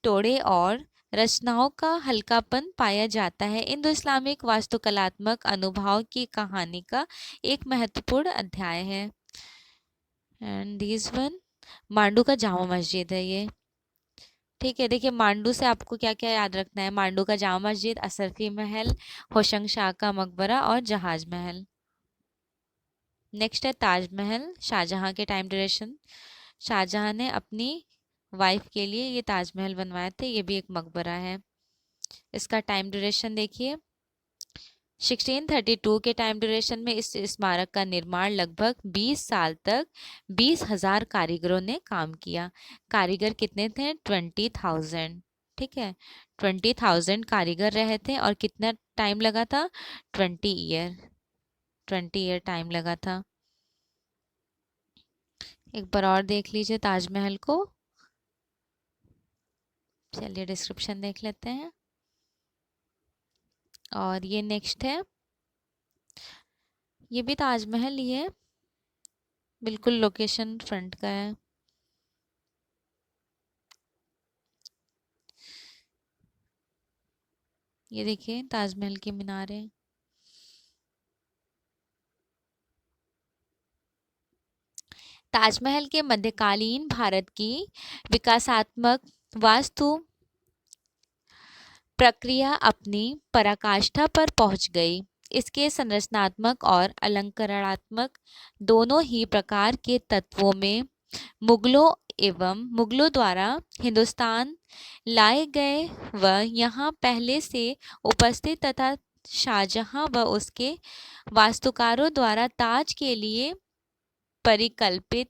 टोड़े और रचनाओं का हल्कापन पाया जाता है, इंडो इस्लामिक वास्तुकलात्मक अनुभव की कहानी का एक महत्वपूर्ण अध्याय है। एंड दिस वन मांडू का जामा मस्जिद है ये। ठीक है, देखिए मांडू से आपको क्या क्या याद रखना है। मांडू का जामा मस्जिद, असरफी महल, होशंग शाह का मकबरा और जहाज महल। नेक्स्ट है ताजमहल, शाहजहां के टाइम ड्यूरेशन। शाहजहां ने अपनी वाइफ के लिए ये ताजमहल बनवाए थे, ये भी एक मकबरा है। इसका टाइम ड्यूरेशन देखिए, 1632 के टाइम ड्यूरेशन में इस स्मारक का निर्माण लगभग 20 साल तक 20,000 कारीगरों ने काम किया। कारीगर कितने थे? 20,000। ठीक है, 20,000 कारीगर रहे थे और कितना टाइम लगा था? 20 ईयर टाइम लगा था। एक बार और देख लीजिए ताजमहल को। चलिए डिस्क्रिप्शन देख लेते हैं। और ये नेक्स्ट है, ये भी ताजमहल ही है, बिल्कुल लोकेशन फ्रंट का है। ये देखिए ताजमहल की मीनारें। ताजमहल के मध्यकालीन भारत की विकासात्मक वास्तु प्रक्रिया अपनी पराकाष्ठा पर पहुंच गई। इसके संरचनात्मक और अलंकरणात्मक दोनों ही प्रकार के तत्वों में मुगलों द्वारा हिंदुस्तान लाए गए व यहाँ पहले से उपस्थित तथा शाहजहां व उसके वास्तुकारों द्वारा ताज के लिए परिकल्पित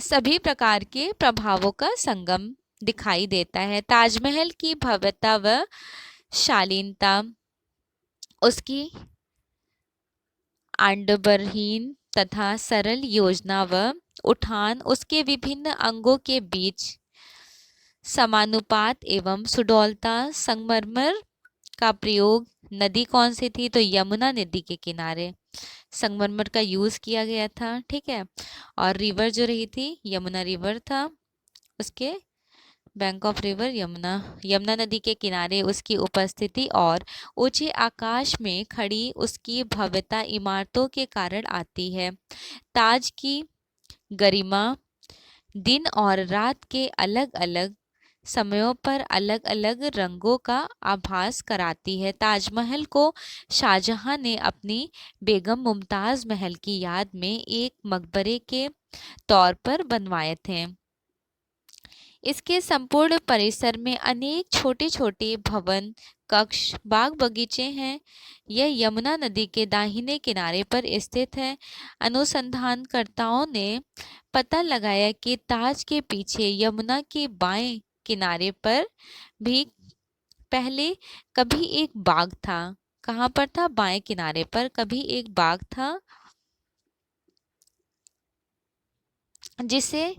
सभी प्रकार के प्रभावों का संगम दिखाई देता है। ताजमहल की भव्यता व शालीनता, उसकी आडंबरहीन तथा सरल योजना व उठान, उसके विभिन्न अंगों के बीच समानुपात एवं सुडौलता, संगमरमर का प्रयोग। नदी कौन सी थी? तो यमुना नदी के किनारे संगमरमर का यूज किया गया था। ठीक है, और रिवर जो रही थी यमुना रिवर था, उसके bank of river Yamuna, Yamuna नदी के किनारे उसकी उपस्थिति और ऊंचे आकाश में खड़ी उसकी भव्यता इमारतों के कारण आती है। ताज की गरिमा दिन और रात के अलग अलग समयों पर अलग अलग रंगों का आभास कराती है। ताजमहल को शाहजहां ने अपनी बेगम मुमताज महल की याद में एक मकबरे के तौर पर बनवाए थे। इसके संपूर्ण परिसर में अनेक छोटे छोटे भवन, कक्ष, बाग बगीचे हैं। यह यमुना नदी के दाहिने किनारे पर स्थित है। अनुसंधानकर्ताओं ने पता लगाया कि ताज के पीछे यमुना के बाएं किनारे पर भी पहले कभी एक बाग था। कहाँ पर था? बाएं किनारे पर कभी एक बाग था, जिसे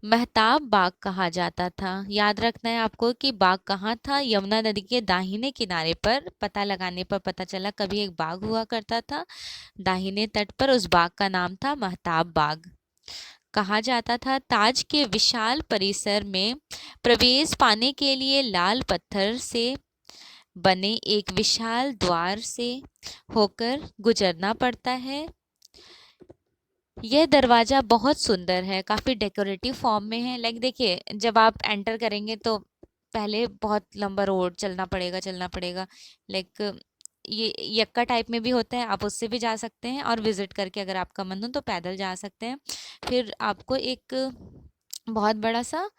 महताब बाग कहा जाता था। याद रखना है आपको कि बाग कहाँ था? यमुना नदी के दाहिने किनारे पर। पता लगाने पर पता चला कभी एक बाग हुआ करता था दाहिने तट पर, उस बाग का नाम था महताब बाग। कहा जाता था ताज के विशाल परिसर में प्रवेश पाने के लिए लाल पत्थर से बने एक विशाल द्वार से होकर गुजरना पड़ता है। यह दरवाजा बहुत सुंदर है, काफी डेकोरेटिव फॉर्म में है। लाइक देखिए, जब आप एंटर करेंगे तो पहले बहुत लंबा रोड चलना पड़ेगा। लाइक ये यक्का टाइप में भी होता है, आप उससे भी जा सकते हैं, और विजिट करके अगर आपका मन हो तो पैदल जा सकते हैं। फिर आपको एक बहुत बड़ा सा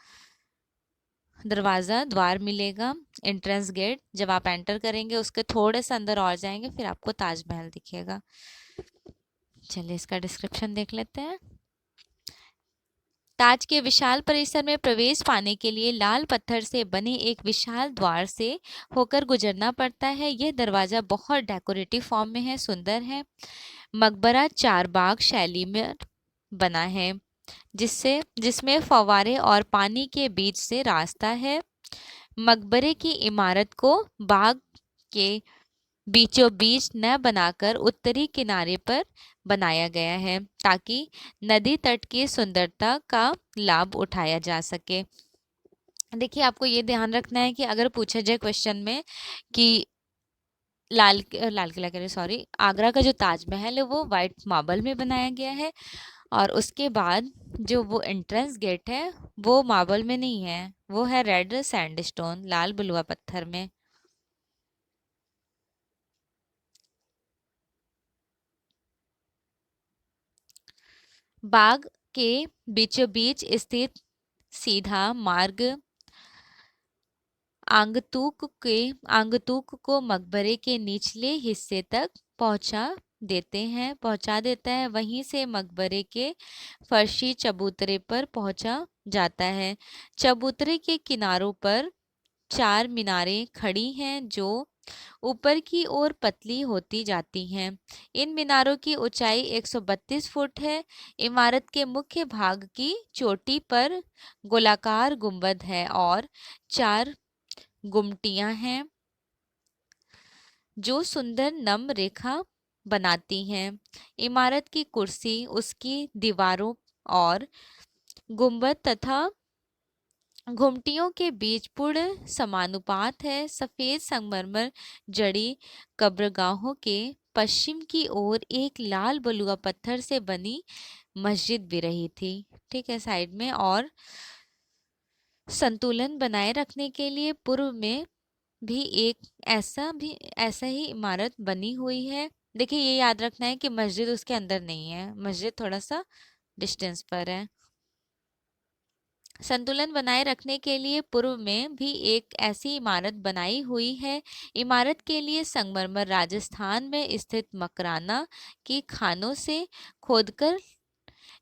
दरवाज़ा द्वार मिलेगा, एंट्रेंस गेट। जब आप एंटर करेंगे उसके थोड़े से अंदर और जाएंगे फिर आपको ताजमहल दिखेगा। चलिए इसका डिस्क्रिप्शन देख लेते हैं। ताज के विशाल परिसर में प्रवेश पाने के लिए लाल पत्थर से बने एक विशाल द्वार से होकर गुजरना पड़ता है। यह दरवाजा बहुत डेकोरेटिव फॉर्म में है, सुंदर है। मकबरा चार बाग शैली में बना है। जिसमें फव्वारे और पानी के बीच से रास्ता है। मकबरे की इमारत को बाग के बीचों बीच न बनाकर उत्तरी किनारे पर बनाया गया है ताकि नदी तट की सुंदरता का लाभ उठाया जा सके। देखिए, आपको ये ध्यान रखना है कि अगर पूछा जाए क्वेश्चन में कि लाल किला कह रहे, सॉरी, आगरा का जो ताजमहल है वो वाइट मार्बल में बनाया गया है, और उसके बाद जो वो एंट्रेंस गेट है वो मार्बल में नहीं है, वो है रेड सैंडस्टोन, लाल बलुआ पत्थर में। बाग के बीचों बीच स्थित सीधा मार्ग आंगतूक को मकबरे के निचले हिस्से तक पहुंचा देता है। वहीं से मकबरे के फर्शी चबूतरे पर पहुंचा जाता है। चबूतरे के किनारों पर 4 मीनारें खड़ी हैं जो ऊपर की ओर पतली होती जाती हैं। इन मीनारों की ऊंचाई 132 फुट है। इमारत के मुख्य भाग की चोटी पर गोलाकार गुंबद है और 4 गुमटियां हैं जो सुंदर नम रेखा बनाती हैं। इमारत की कुर्सी उसकी दीवारों और गुंबद तथा घुमटियों के बीच पूर्ण समानुपात है। सफेद संगमरमर जड़ी कब्रगाहों के पश्चिम की ओर एक लाल बलुआ पत्थर से बनी मस्जिद भी रही थी, ठीक है, साइड में। और संतुलन बनाए रखने के लिए पूर्व में भी ऐसा ही इमारत बनी हुई है। देखिए, ये याद रखना है कि मस्जिद उसके अंदर नहीं है, मस्जिद थोड़ा सा डिस्टेंस पर है। संतुलन बनाए रखने के लिए पूर्व में भी एक ऐसी इमारत बनाई हुई है। इमारत के लिए संगमरमर राजस्थान में स्थित मकराना की खानों से खोदकर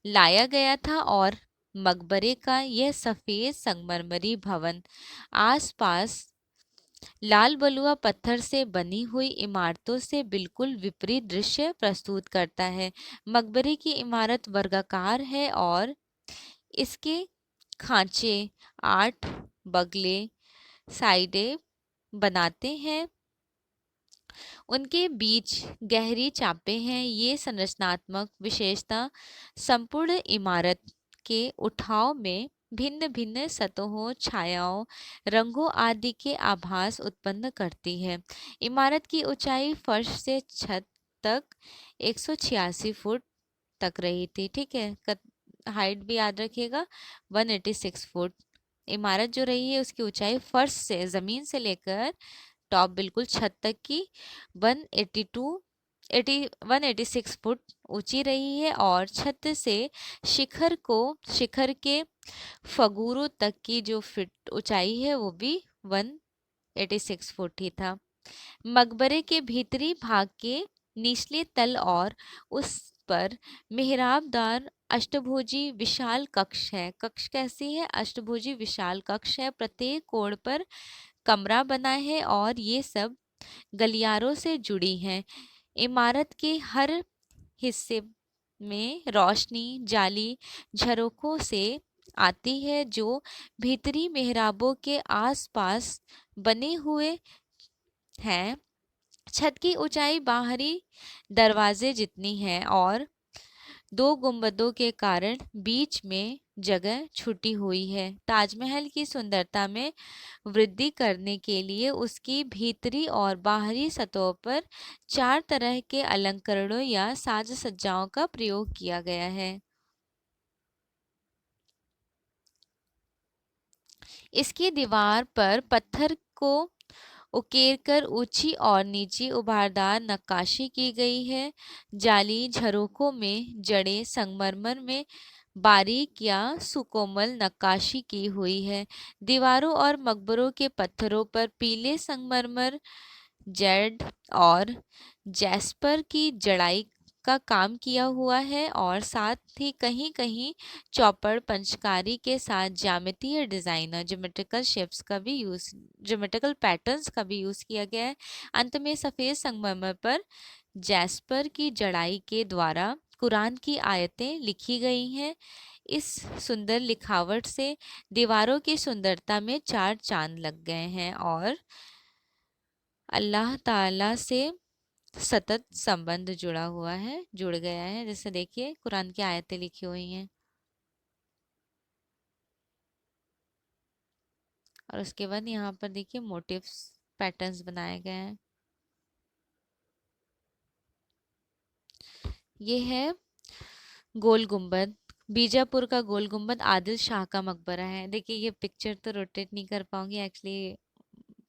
लाया गया था और मकबरे का यह सफेद संगमरमरी भवन आसपास लाल बलुआ पत्थर से बनी हुई इमारतों से बिल्कुल विपरीत दृश्य प्रस्तुत करता है। मकबरे की इमारत वर्गाकार है और इसके खांचे 8 बगले साइडें बनाते हैं। उनके बीच गहरी चापें हैं। ये संरचनात्मक विशेषता संपूर्ण इमारत के उठाव में भिन्न भिन्न सतहों, छायाओं, रंगों आदि के आभास उत्पन्न करती है। इमारत की ऊंचाई फर्श से छत तक 186 फुट तक रही थी, ठीक है। हाइट भी याद रखिएगा, 186 फुट। इमारत जो रही है उसकी ऊंचाई फर्श से, जमीन से लेकर टॉप बिल्कुल छत तक की 186 फुट ऊंची रही है, और छत से शिखर के फगूरों तक की जो फिट ऊंचाई है वो भी 186 फुट ही था। मकबरे के भीतरी भाग के निचले तल और उस पर मेहराबदार अष्टभुजी विशाल कक्ष है। कक्ष कैसी है? अष्टभुजी विशाल कक्ष है। प्रत्येक कोण पर कमरा बना है और ये सब गलियारों से जुड़ी हैं। इमारत के हर हिस्से में रोशनी जाली झरोखों से आती है जो भीतरी मेहराबों के आसपास बने हुए हैं। छत की ऊंचाई बाहरी दरवाजे जितनी है और 2 गुंबदों के कारण बीच में जगह छुटी हुई है। ताजमहल की सुंदरता में वृद्धि करने के लिए उसकी भीतरी और बाहरी सतहों पर 4 तरह के अलंकरणों या साज सज्जाओं का प्रयोग किया गया है। इसकी दीवार पर पत्थर को उकेरकर ऊंची और नीची उभारदार नक्काशी की गई है। जाली झरोखों में जड़े संगमरमर में बारीक या सुकोमल नक्काशी की हुई है। दीवारों और मकबरों के पत्थरों पर पीले संगमरमर, जेड और जैस्पर की जड़ाई का काम किया हुआ है, और साथ ही कहीं कहीं चौपड़ पंचकारी के साथ ज्यामितीय डिजाइनर ज्योमेट्रिकल पैटर्न्स का भी यूज किया गया है। अंत में सफेद संगमरमर पर जैस्पर की जड़ाई के द्वारा कुरान की आयतें लिखी गई हैं। इस सुंदर लिखावट से दीवारों की सुंदरता में चार चांद लग गए हैं और अल्लाह ताला से सतत संबंध जुड़ गया है। जैसे देखिए कुरान की आयतें लिखी हुई हैं और उसके बाद यहाँ पर देखिए मोटिव्स, पैटर्न्स बनाए गए हैं। ये है गोल गुंबद, बीजापुर का गोल गुंबद आदिल शाह का मकबरा है। देखिए ये पिक्चर तो रोटेट नहीं कर पाऊंगी, एक्चुअली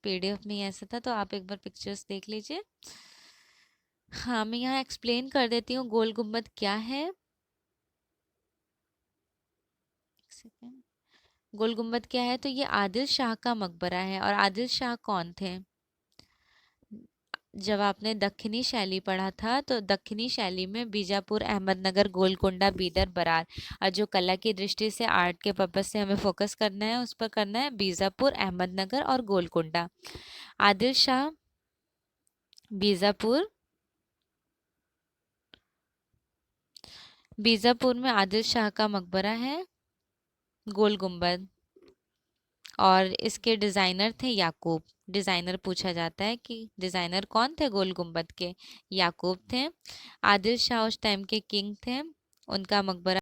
पीडीएफ में ही ऐसा था, तो आप एक बार पिक्चर्स देख लीजिए। हाँ, मैं यहाँ एक्सप्लेन कर देती हूँ गोल गुंबद क्या है। एक सेकेंड। गोल गुंबद क्या है, तो ये आदिल शाह का मकबरा है। और आदिल शाह कौन थे? जब आपने दक्षिणी शैली पढ़ा था तो दक्षिणी शैली में बीजापुर, अहमदनगर, गोलकोंडा, बीदर, बरार, और जो कला की दृष्टि से आर्ट के पर्पज से हमें फोकस करना है उस पर करना है बीजापुर, अहमदनगर और गोलकोंडा। आदिल शाह बीजापुर, बीजापुर में आदिल शाह का मकबरा है, गोल गुंबद, और इसके डिजाइनर थे याकूब। डिजाइनर पूछा जाता है कि डिजाइनर कौन थे गोल गुंबद के? याकूब थे। आदिल शाह उस टाइम के किंग थे। उनका मकबरा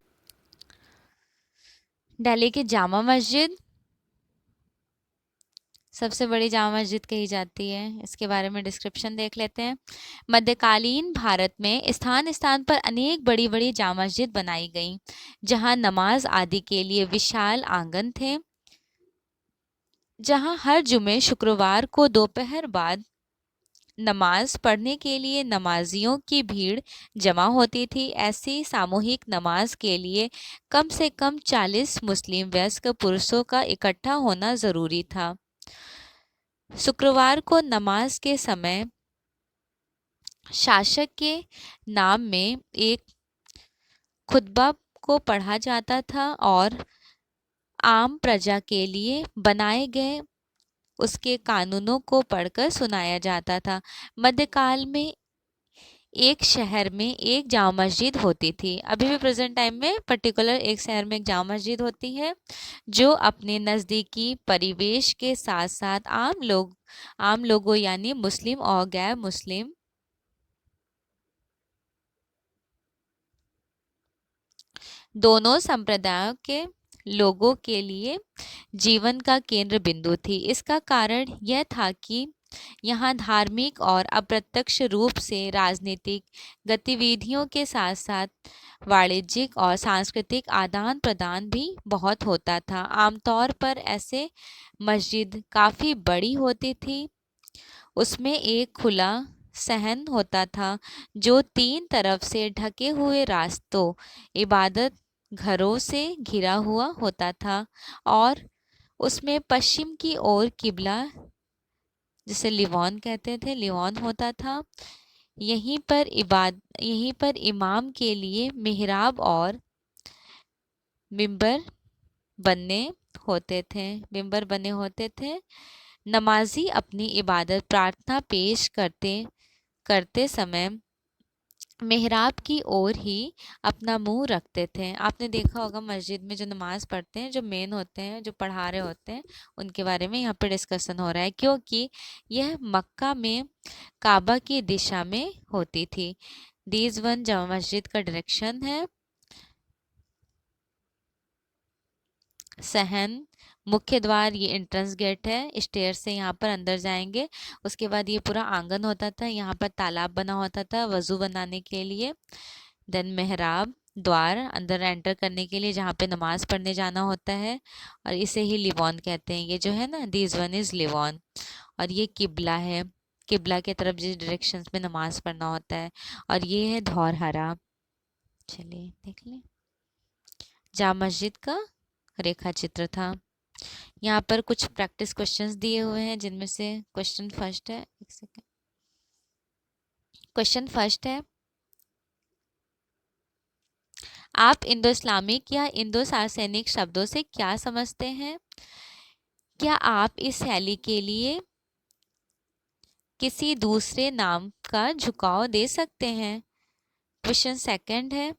दिल्ली की जामा मस्जिद सबसे बड़ी जामा मस्जिद कही जाती है। इसके बारे में डिस्क्रिप्शन देख लेते हैं। मध्यकालीन भारत में स्थान स्थान पर अनेक बड़ी बड़ी जामा मस्जिद बनाई गई, जहां नमाज आदि के लिए विशाल आंगन थे, जहां हर जुमे शुक्रवार को दोपहर बाद नमाज पढ़ने के लिए नमाजियों की भीड़ जमा होती थी। ऐसी सामूहिक नमाज के लिए कम से कम 40 मुस्लिम वयस्क पुरुषों का इकट्ठा होना जरूरी था। शुक्रवार को नमाज के समय शासक के नाम में एक खुतबा को पढ़ा जाता था और आम प्रजा के लिए बनाए गए उसके कानूनों को पढ़कर सुनाया जाता था। मध्यकाल में एक शहर में एक जामा मस्जिद होती थी। अभी भी प्रेजेंट टाइम में पर्टिकुलर एक शहर में एक जामा मस्जिद होती है, जो अपने नज़दीकी परिवेश के साथ साथ आम लोगों यानी मुस्लिम और गैर मुस्लिम दोनों संप्रदायों के लोगों के लिए जीवन का केंद्र बिंदु थी। इसका कारण यह था कि यहाँ धार्मिक और अप्रत्यक्ष रूप से राजनीतिक गतिविधियों के साथ साथ वाणिज्यिक और सांस्कृतिक आदान प्रदान भी बहुत होता था। आमतौर पर ऐसे मस्जिद काफ़ी बड़ी होती थी। उसमें एक खुला सहन होता था जो 3 तरफ से ढके हुए रास्तों, इबादत घरों से घिरा हुआ होता था, और उसमें पश्चिम की ओर किबला, जिसे लिवान कहते थे, लिवान होता था। यहीं पर इमाम के लिए मिहराब और मिंबर बने मिंबर बने होते थे। नमाजी अपनी इबादत प्रार्थना पेश करते करते समय मेहराब की ओर ही अपना मुंह रखते थे। आपने देखा होगा मस्जिद में जो नमाज पढ़ते हैं, जो मेन होते हैं, जो पढ़ा रहे होते हैं, उनके बारे में यहाँ पे डिस्कशन हो रहा है, क्योंकि यह मक्का में काबा की दिशा में होती थी। दीज वन जामा मस्जिद का डायरेक्शन है। सहन, मुख्य द्वार, ये एंट्रेंस गेट है, स्टेयर से यहाँ पर अंदर जाएंगे। उसके बाद ये पूरा आंगन होता था, यहाँ पर तालाब बना होता था वजू बनाने के लिए। देन मेहराब, द्वार, अंदर एंटर करने के लिए जहाँ पे नमाज पढ़ने जाना होता है, और इसे ही लिवान कहते हैं। ये जो है ना, दिस वन इज लिवान। और ये किबला है, किबला के तरफ जिस डायरेक्शन में नमाज पढ़ना होता है। और ये है धौरहरा। चलिए देख लें, जामा मस्जिद का रेखा चित्र था। यहाँ पर कुछ प्रैक्टिस क्वेश्चंस दिए हुए हैं, जिनमें से क्वेश्चन फर्स्ट है, एक सेकेंड। क्वेश्चन फर्स्ट है, आप इंडो इस्लामिक या इंडो सार्सेनिक शब्दों से क्या समझते हैं? क्या आप इस शैली के लिए किसी दूसरे नाम का झुकाव दे सकते हैं? क्वेश्चन सेकंड है,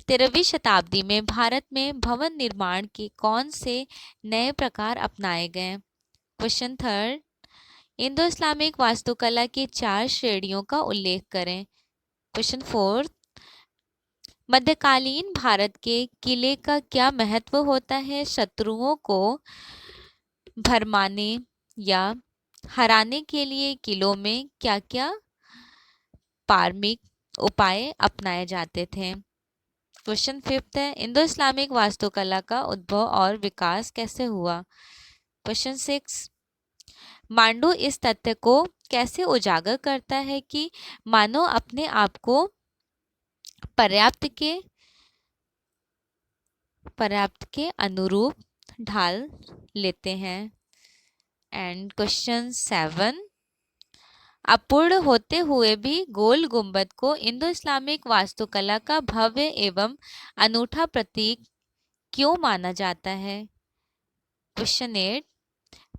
13वीं शताब्दी में भारत में भवन निर्माण के कौन से नए प्रकार अपनाए गए? क्वेश्चन थर्ड, इंडो इस्लामिक वास्तुकला की 4 श्रेणियों का उल्लेख करें। क्वेश्चन फोर्थ, मध्यकालीन भारत के किले का क्या महत्व होता है? शत्रुओं को भरमाने या हराने के लिए किलों में क्या क्या पारमिक उपाय अपनाए जाते थे? क्वेश्चन फिफ्थ है, इंडो इस्लामिक वास्तुकला का उद्भव और विकास कैसे हुआ? क्वेश्चन सिक्स, मांडू इस तथ्य को कैसे उजागर करता है कि मानव अपने आप को पर्याप्त के अनुरूप ढाल लेते हैं? एंड क्वेश्चन सेवन, अपूर्ण होते हुए भी गोल गुंबद को इंडो इस्लामिक वास्तुकला का भव्य एवं अनूठा प्रतीक क्यों माना जाता है? क्वेश्चन एट,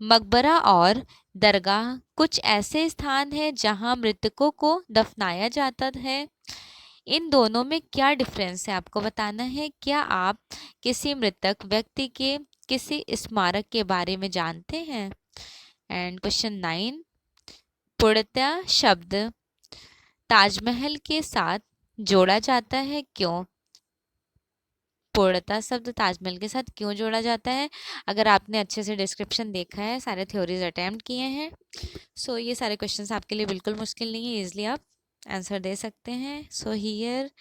मकबरा और दरगाह कुछ ऐसे स्थान हैं जहां मृतकों को दफनाया जाता है। इन दोनों में क्या डिफरेंस है आपको बताना है। क्या आप किसी मृतक व्यक्ति के किसी स्मारक के बारे में जानते हैं? एंड क्वेश्चन नाइन, पूर्णतः शब्द ताजमहल के साथ जोड़ा जाता है क्यों? पूर्णतः शब्द ताजमहल के साथ क्यों जोड़ा जाता है? अगर आपने अच्छे से डिस्क्रिप्शन देखा है, सारे थ्योरीज अटेम्प्ट किए हैं, सो ये सारे क्वेश्चंस आपके लिए बिल्कुल मुश्किल नहीं है, इजली आप आंसर दे सकते हैं। So here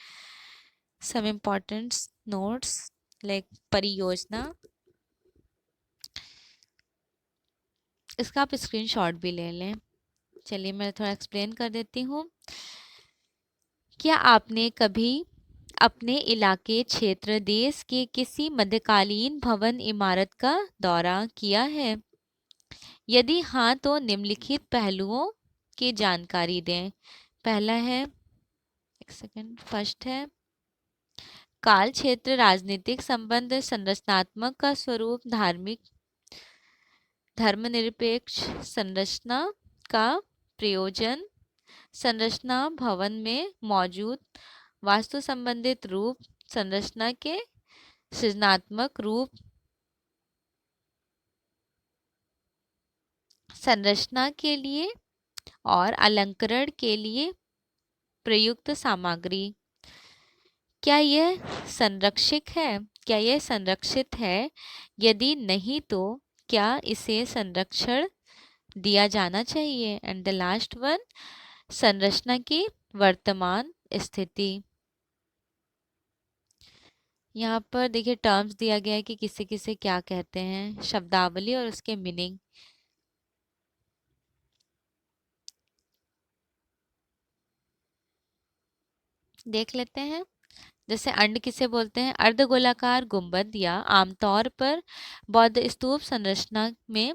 some important notes like परियोजना, इसका आप स्क्रीनशॉट भी ले लें। चलिए मैं थोड़ा एक्सप्लेन कर देती हूँ। क्या आपने कभी अपने इलाके, क्षेत्र, देश के किसी मध्यकालीन भवन इमारत का दौरा किया है? यदि हाँ तो निम्नलिखित पहलुओं की जानकारी दें। पहला है, एक सेकंड, फर्स्ट है काल, क्षेत्र, राजनीतिक संबंध, संरचनात्मक का स्वरूप, धार्मिक धर्मनिरपेक्ष संरचना का प्रयोजन, संरचना भवन में मौजूद वास्तु संबंधित रूप, संरचना के सृजनात्मक रूप, संरचना के लिए और अलंकरण के लिए प्रयुक्त सामग्री। क्या यह संरक्षित है? यदि नहीं तो क्या इसे संरक्षण दिया जाना चाहिए? एंड द लास्ट वन, संरचना की वर्तमान स्थिति। यहाँ पर देखिए टर्म्स दिया गया है कि किसे किसे क्या कहते हैं, शब्दावली और उसके मीनिंग। देख लेते हैं। जैसे अंड किसे बोलते हैं? अर्धगोलाकार गुंबद या आमतौर पर बौद्ध स्तूप संरचना में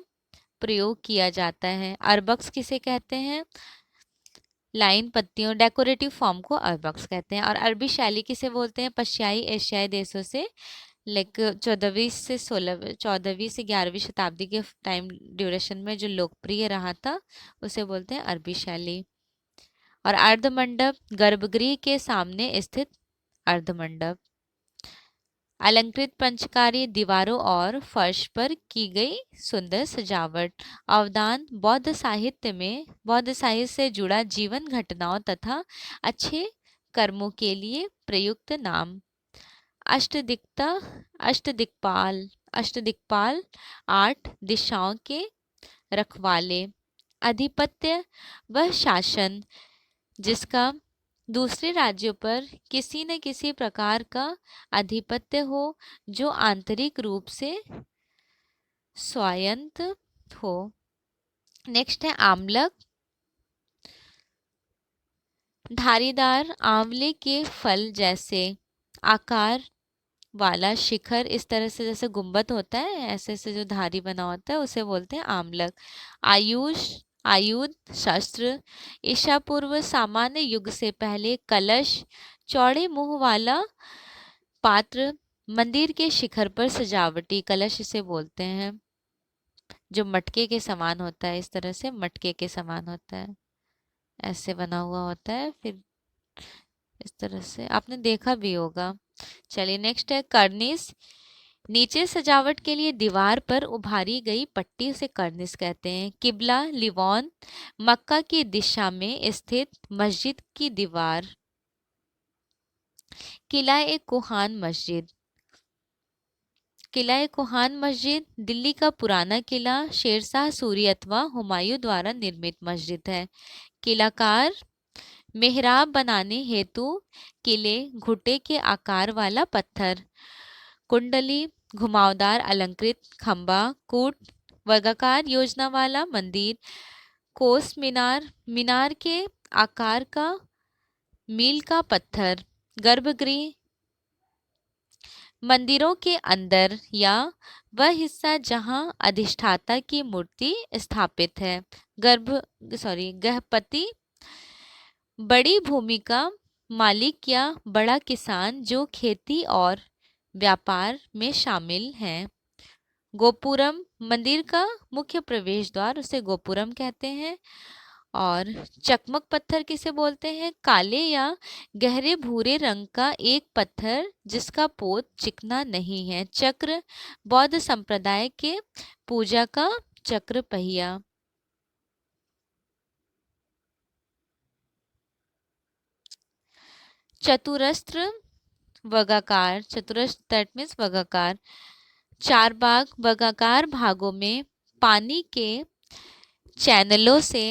प्रयोग किया जाता है। अर्बक्स किसे कहते हैं? लाइन पत्तियों डेकोरेटिव फॉर्म को अर्बक्स कहते हैं। और अरबी शैली किसे बोलते हैं? पश्चिमी एशियाई देशों से लाइक 14वीं से 11वीं शताब्दी के टाइम ड्यूरेशन में जो लोकप्रिय रहा था उसे बोलते हैं अरबी शैली। और अर्धमंडप, गर्भगृह के सामने स्थित अर्धमंडप। अलंकृत पंचकारी, दीवारों और फर्श पर की गई सुंदर सजावट। अवदान, बौद्ध साहित्य से जुड़ा जीवन घटनाओं तथा अच्छे कर्मों के लिए प्रयुक्त नाम। अष्टदिक्पाल 8 दिशाओं के रखवाले। अधिपत्य, वह शासन जिसका दूसरे राज्यों पर किसी न किसी प्रकार का आधिपत्य हो, जो आंतरिक रूप से स्वायत्त हो। नेक्स्ट है आमलक, धारीदार आंवले के फल जैसे आकार वाला शिखर, इस तरह से जैसे गुंबद होता है ऐसे से जो धारी बना होता है उसे बोलते हैं आमलक। आयुध, शस्त्र, ईसा पूर्व सामान्य युग से पहले कलश, चौड़े मुंह वाला पात्र, मंदिर के शिखर पर सजावटी कलश इसे बोलते हैं, जो मटके के समान होता है। इस तरह से मटके के समान होता है, ऐसे बना हुआ होता है, फिर इस तरह से आपने देखा भी होगा। चलिए नेक्स्ट है कर्निस। नीचे सजावट के लिए दीवार पर उभारी गई पट्टी उसे कर्निस कहते हैं। किबला लिवॉन, मक्का की दिशा में स्थित मस्जिद की दीवार। किला ए कुहान मस्जिद। किला ए कुहान मस्जिद दिल्ली का पुराना किला शेरशाह सूरी अथवा हुमायूं द्वारा निर्मित मस्जिद है। किलाकार मेहराब बनाने हेतु किले घुटे के आकार वाला पत्थर। कुंडली घुमावदार अलंकृत खंबा। कूट वर्गाकार योजना वाला मंदिर। कोस मीनार मीनार के आकार का मील का पत्थर। गर्भगृह मंदिरों के अंदर या वह हिस्सा जहां अधिष्ठाता की मूर्ति स्थापित है। गृहपति बड़ी भूमि का मालिक या बड़ा किसान जो खेती और व्यापार में शामिल हैं। गोपुरम मंदिर का मुख्य प्रवेश द्वार, उसे गोपुरम कहते हैं। और चकमक पत्थर किसे बोलते हैं? काले या गहरे भूरे रंग का एक पत्थर जिसका पोत चिकना नहीं है। चक्र बौद्ध संप्रदाय के पूजा का चक्र पहिया। चतुरस्र वर्गाकार, चतुरस्र दैट मीन्स वर्गाकार। चार भाग वर्गाकार भागों में पानी के चैनलों से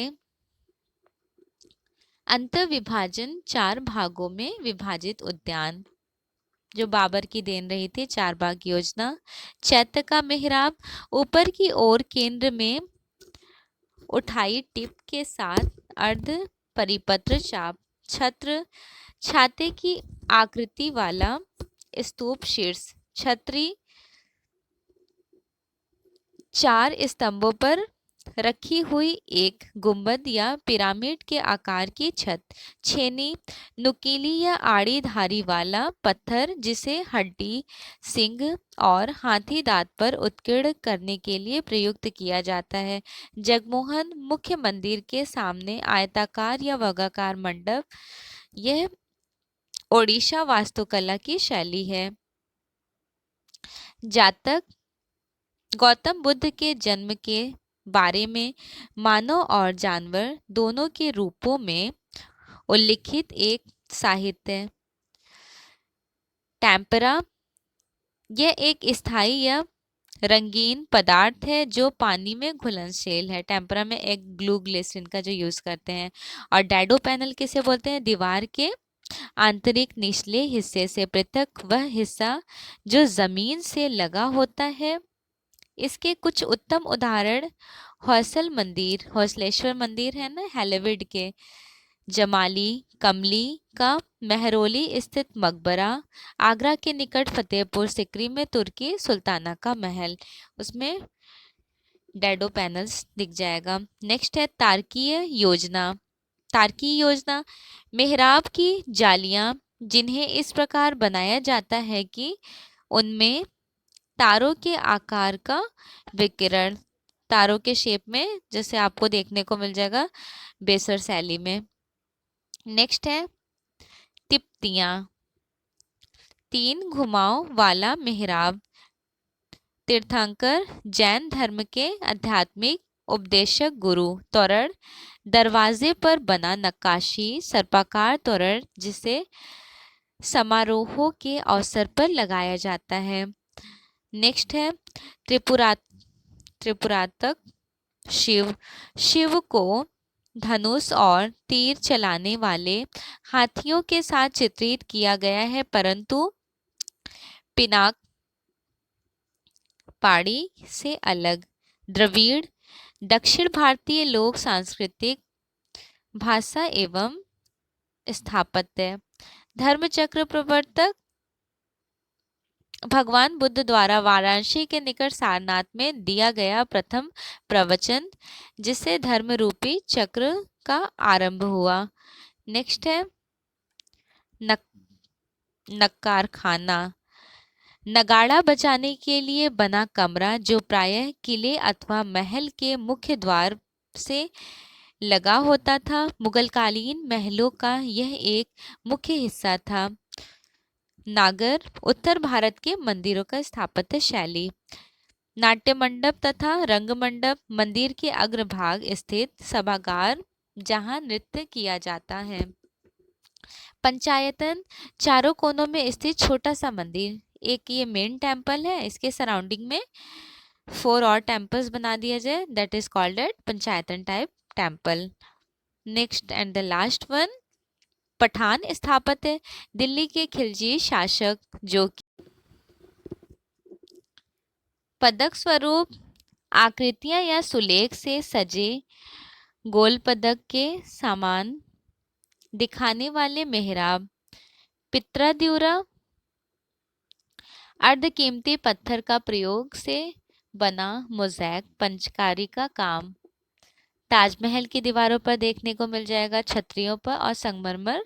अंतर विभाजन, चार भागों में विभाजित उद्यान जो बाबर की देन रही थी, चार बाग योजना। चैत्य का मेहराब ऊपर की ओर केंद्र में उठाई टिप के साथ अर्ध परिपत्र चाप। छत्र छाते की आकृति वाला स्तूप शीर्ष। छतरी चार स्तंभों पर रखी हुई एक गुंबद या पिरामिड के आकार की छत। छेनी नुकीली या आड़ी धारी वाला पत्थर जिसे हड्डी, सिंह और हाथी दांत पर उत्कीर्ण करने के लिए प्रयुक्त किया जाता है। जगमोहन मुख्य मंदिर के सामने आयताकार या वर्गाकार मंडप, यह ओडिशा वास्तुकला की शैली है। जातक गौतम बुद्ध के जन्म के बारे में मानव और जानवर दोनों के रूपों में उल्लिखित एक साहित्य। टेम्परा यह एक स्थायी या रंगीन पदार्थ है जो पानी में घुलनशील है। टेम्परा में एक ग्लू ग्लिसरीन का जो यूज करते हैं। और डैडो पैनल किसे बोलते हैं? दीवार के आंतरिक निचले हिस्से से पृथक वह हिस्सा जो जमीन से लगा होता है। इसके कुछ उत्तम उदाहरण हौसल मंदिर, हौसलेश्वर मंदिर है ना हैलीवुड के, जमाली कमली का मेहरौली स्थित मकबरा, आगरा के निकट फतेहपुर सिकरी में तुर्की सुल्ताना का महल, उसमें डैडो पैनल्स दिख जाएगा। नेक्स्ट है तारकीय योजना। तारकीय योजना मेहराब की जालियां जिन्हें इस प्रकार बनाया जाता है कि उनमें तारों के आकार का विकिरण, तारों के शेप में, जैसे आपको देखने को मिल जाएगा बेसर शैली में। नेक्स्ट है तिप्तियां। तीन घुमाव वाला मेहराब तीर्थंकर जैन धर्म के आध्यात्मिक उपदेशक गुरु। तोरण दरवाजे पर बना नक्काशी सर्पाकार तोरण जिसे समारोहों के अवसर पर लगाया जाता है। नेक्स्ट है त्रिपुरातक शिव। शिव को धनुष और तीर चलाने वाले हाथियों के साथ चित्रित किया गया है, परंतु पिनाक पहाड़ी से अलग। द्रविड़ दक्षिण भारतीय लोक सांस्कृतिक भाषा एवं स्थापत्य। धर्मचक्र प्रवर्तक भगवान बुद्ध द्वारा वाराणसी के निकट सारनाथ में दिया गया प्रथम प्रवचन जिससे धर्म रूपी चक्र का आरंभ हुआ। नेक्स्ट है नक्कार खाना। नगाड़ा बजाने के लिए बना कमरा जो प्रायः किले अथवा महल के मुख्य द्वार से लगा होता था। मुगलकालीन महलों का यह एक मुख्य हिस्सा था। नागर उत्तर भारत के मंदिरों का स्थापत्य शैली। नाट्य मंडप तथा रंग मंडप मंदिर के अग्रभाग स्थित सभागार जहां नृत्य किया जाता है। पंचायतन चारों कोनों में स्थित छोटा सा मंदिर। एक ये मेन टेम्पल है, इसके सराउंडिंग में 4 और टेम्पल्स बना दिया जाए, that is called at panchayatan type temple. Next and the last one, Pathan स्थापत्य। दिल्ली के खिलजी शासक जो पदक स्वरूप आकृतियां या सुलेख से सजे गोल पदक के समान दिखाने वाले मेहराब, पित्राद्युरा अर्धकीमती पत्थर का प्रयोग से बना मोज़ैक पंचकारी का काम ताजमहल की दीवारों पर देखने को मिल जाएगा, छतरियों पर और संगमरमर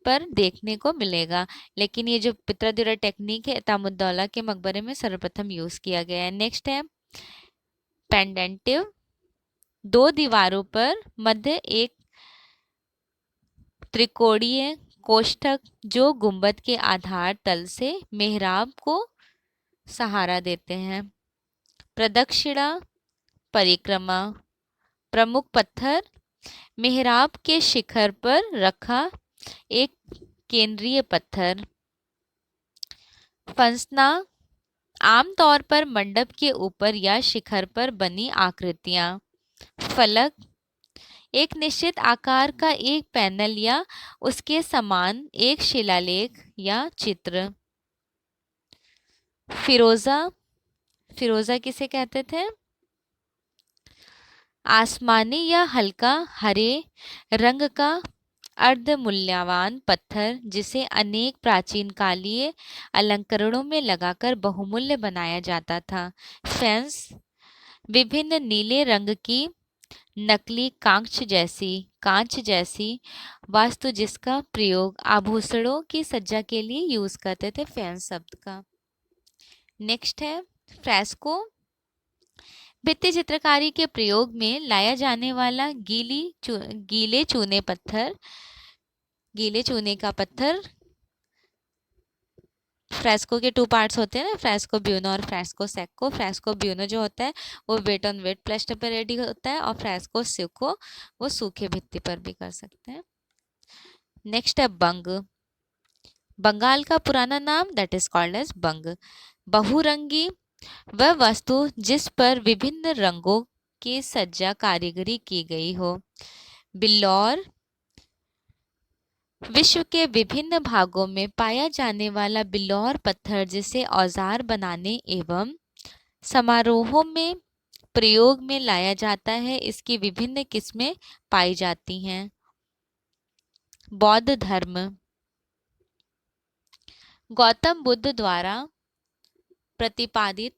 पर देखने को मिलेगा। लेकिन ये जो पित्राद्युरा टेक्निक है तामुद्दौला के मकबरे में सर्वप्रथम यूज किया गया है। नेक्स्ट है पेंडेंटिव, 2 दीवारों पर मध्य एक त्रिकोणीय कोष्ठक जो गुंबद के आधार तल से मेहराब को सहारा देते हैं। प्रदक्षिणा परिक्रमा, प्रमुख पत्थर मेहराब के शिखर पर रखा एक केंद्रीय पत्थर। फंसना, आमतौर पर मंडप के ऊपर या शिखर पर बनी आकृतियां। फलक, एक निश्चित आकार का एक पैनल या उसके समान एक शिलालेख या चित्र। फिरोजा, फिरोजा किसे कहते थे? आसमानी या हल्का हरे रंग का अर्धमूल्यवान पत्थर जिसे अनेक प्राचीन कालीय अलंकरणों में लगाकर बहुमूल्य बनाया जाता था। फेंस, विभिन्न नीले रंग की नकली कांच जैसी वास्तु जिसका प्रयोग आभूषणों की सज्जा के लिए यूज करते थे, फेंस शब्द का। नेक्स्ट है फ्रेस्को, भित्ति चित्रकारी के प्रयोग में लाया जाने वाला गीले चूने का पत्थर। फ्रेस्को के 2 पार्ट्स होते हैं ना, फ्रेस्को ब्यूनो और फ्रेस्को सेक्को। फ्रेस्को ब्यूनो जो होता है वो वेट ऑन वेट प्लास्टर पर रेडी होता है, और फ्रेस्को सेक्को वो सूखे भित्ति पर भी कर सकते हैं। नेक्स्ट है बंग, बंगाल का पुराना नाम दैट इज कॉल्ड एज बंग। बहुरंगी, वह वस्तु जिस पर विभिन्न रंगों की सज्जा कारीगरी की गई हो। बिल्लौर, विश्व के विभिन्न भागों में पाया जाने वाला बिल्लौर पत्थर जिसे औजार बनाने एवं समारोहों में प्रयोग में लाया जाता है, इसकी विभिन्न किस्में पाई जाती हैं। बौद्ध धर्म, गौतम बुद्ध द्वारा प्रतिपादित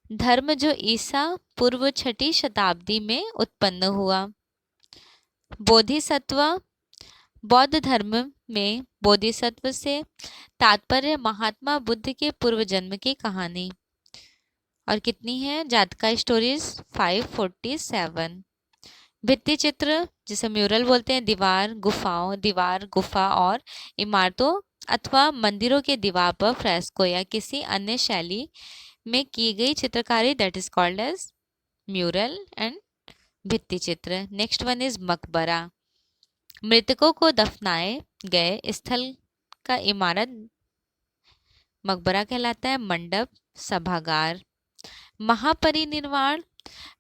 धर्म जो ईसा पूर्व 6ठी शताब्दी में उत्पन्न हुआ। बोधिसत्व, बौद्ध धर्म में बोधिसत्व से तात्पर्य महात्मा बुद्ध के पूर्व जन्म की कहानी। और कितनी है? जातका स्टोरीज 547। भित्ति चित्र जिसे म्यूरल बोलते हैं, दीवार गुफा और इमारतों अथवा मंदिरों के दीवार पर फ्रेस्को या किसी अन्य शैली में की गई चित्रकारी that is called as mural and भित्ति चित्र। नेक्स्ट वन इज मकबरा, मृतकों को दफनाए गए स्थल का इमारत मकबरा कहलाता है। मंडप सभागार। महापरिनिर्वाण,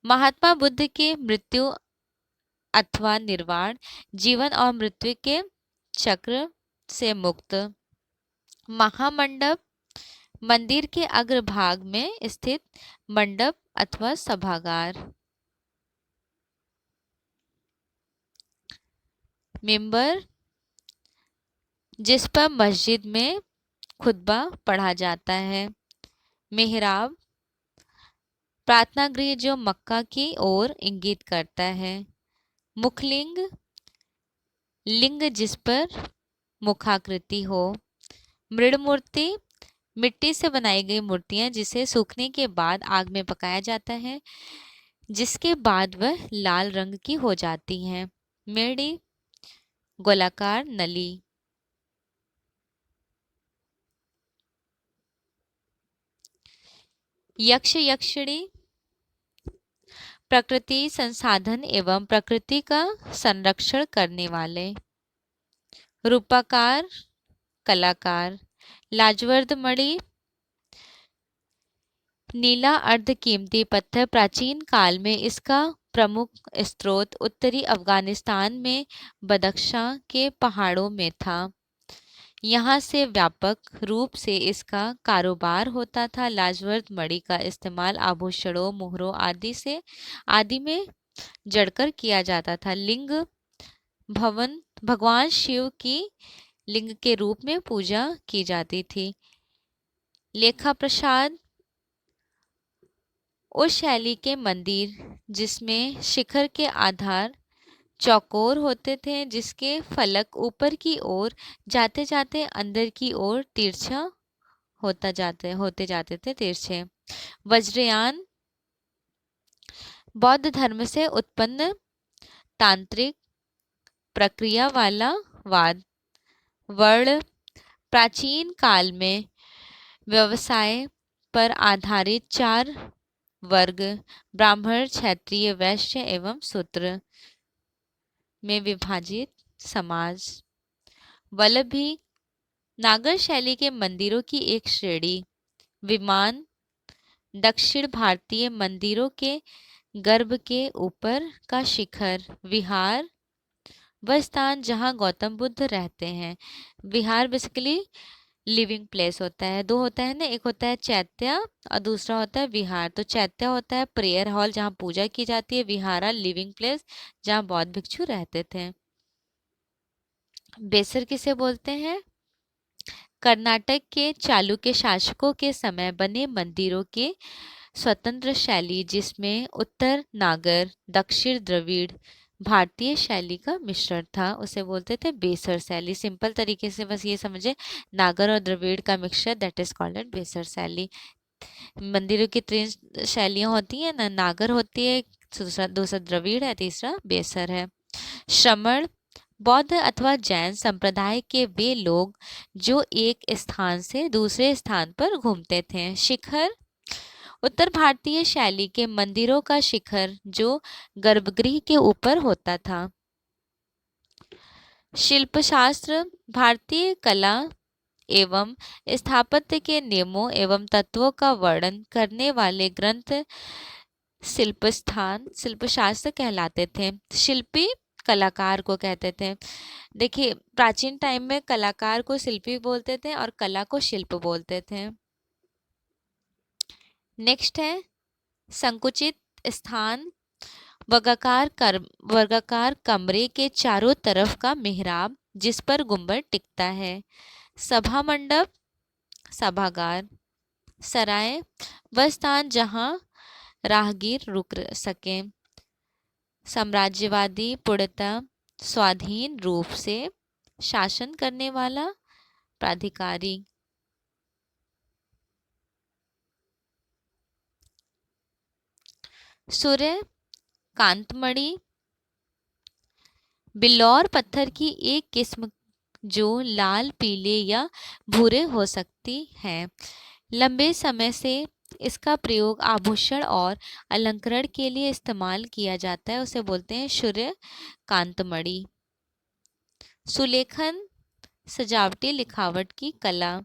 महात्मा बुद्ध के मृत्यु अथवा निर्वाण, जीवन और मृत्यु के चक्र से मुक्त। महामंडप, मंदिर के अग्रभाग में स्थित मंडप अथवा सभागार। मिंबर, जिस पर मस्जिद में खुतबा पढ़ा जाता है। मेहराब, प्रार्थना गृह जो मक्का की ओर इंगित करता है। मुखलिंग, लिंग जिस पर मुखाकृति हो। मृड़ मूर्ति, मिट्टी से बनाई गई मूर्तियां जिसे सूखने के बाद आग में पकाया जाता है, जिसके बाद वह लाल रंग की हो जाती हैं। मेढ़ी, गोलाकार नली। यक्ष यक्षिणी प्रकृति संसाधन एवं प्रकृति का संरक्षण करने वाले। रूपकार कलाकार। लाजवर्द मणि नीला अर्ध कीमती पत्थर। प्राचीन काल में इसका प्रमुख स्रोत उत्तरी अफगानिस्तान में बदख्शां के पहाड़ों में था। यहाँ से व्यापक रूप से इसका कारोबार होता था। लाजवर्द मणि का इस्तेमाल आभूषणों, मोहरों आदि में जड़कर किया जाता था। लिंग भगवान शिव की लिंग के रूप में पूजा की जाती थी। लेखा प्रसाद उस शैली के मंदिर जिसमें शिखर के आधार चौकोर होते थे, जिसके फलक ऊपर की ओर जाते जाते अंदर की ओर तिरछा होते जाते थे तिरछे। वज्रयान बौद्ध धर्म से उत्पन्न तांत्रिक प्रक्रिया वाला वाद। वर्ण प्राचीन काल में व्यवसाय पर आधारित 4 वर्ग ब्राह्मण, क्षत्रिय, वैश्य एवं शूद्र में विभाजित समाज। वल्लभी नागर शैली के मंदिरों की एक श्रेणी। विमान दक्षिण भारतीय मंदिरों के गर्भ के ऊपर का शिखर। विहार वह स्थान जहाँ गौतम बुद्ध रहते हैं। विहार बेसिकली लिविंग प्लेस होता है। 2 होता है ना, एक होता है चैत्य और दूसरा होता है विहार। तो चैत्य होता है प्रेयर हॉल जहाँ पूजा की जाती है। विहारा लिविंग प्लेस जहाँ बौद्ध भिक्षु रहते थे। बेसर किसे बोलते हैं? कर्नाटक के चालुक्य शासकों के समय बने मंदिरों के स्वतंत्र शैली, जिसमें उत्तर नागर, दक्षिण द्रविड़, भारतीय शैली का मिश्रण था, उसे बोलते थे बेसर शैली। सिंपल तरीके से बस ये समझे, नागर और द्रविड़ का मिक्सचर, दैट इज कॉल्ड बेसर शैली। मंदिरों की 3 शैलियां होती हैं ना, नागर होती है, दूसरा द्रविड़ है, तीसरा बेसर है। श्रमण बौद्ध अथवा जैन संप्रदाय के वे लोग जो एक स्थान से दूसरे स्थान पर घूमते थे। शिखर उत्तर भारतीय शैली के मंदिरों का शिखर जो गर्भगृह के ऊपर होता था। शिल्पशास्त्र भारतीय कला एवं स्थापत्य के नियमों एवं तत्वों का वर्णन करने वाले ग्रंथ शिल्पशास्त्र कहलाते थे। शिल्पी कलाकार को कहते थे। देखिए, प्राचीन टाइम में कलाकार को शिल्पी बोलते थे और कला को शिल्प बोलते थे। नेक्स्ट है संकुचित स्थान। वर्गाकार कमरे के चारों तरफ का मिहराब जिस पर गुंबद टिकता है। सभा मंडप सभागार। सराय वह स्थान जहां राहगीर रुक सके। साम्राज्यवादी पूर्णतः स्वाधीन रूप से शासन करने वाला प्राधिकारी। सूर्य कांतमणि बिल्लौर पत्थर की एक किस्म जो लाल, पीले या भूरे हो सकती है। लंबे समय से इसका प्रयोग आभूषण और अलंकरण के लिए इस्तेमाल किया जाता है, उसे बोलते हैं सूर्य कांतमणि। सुलेखन सजावटी लिखावट की कला।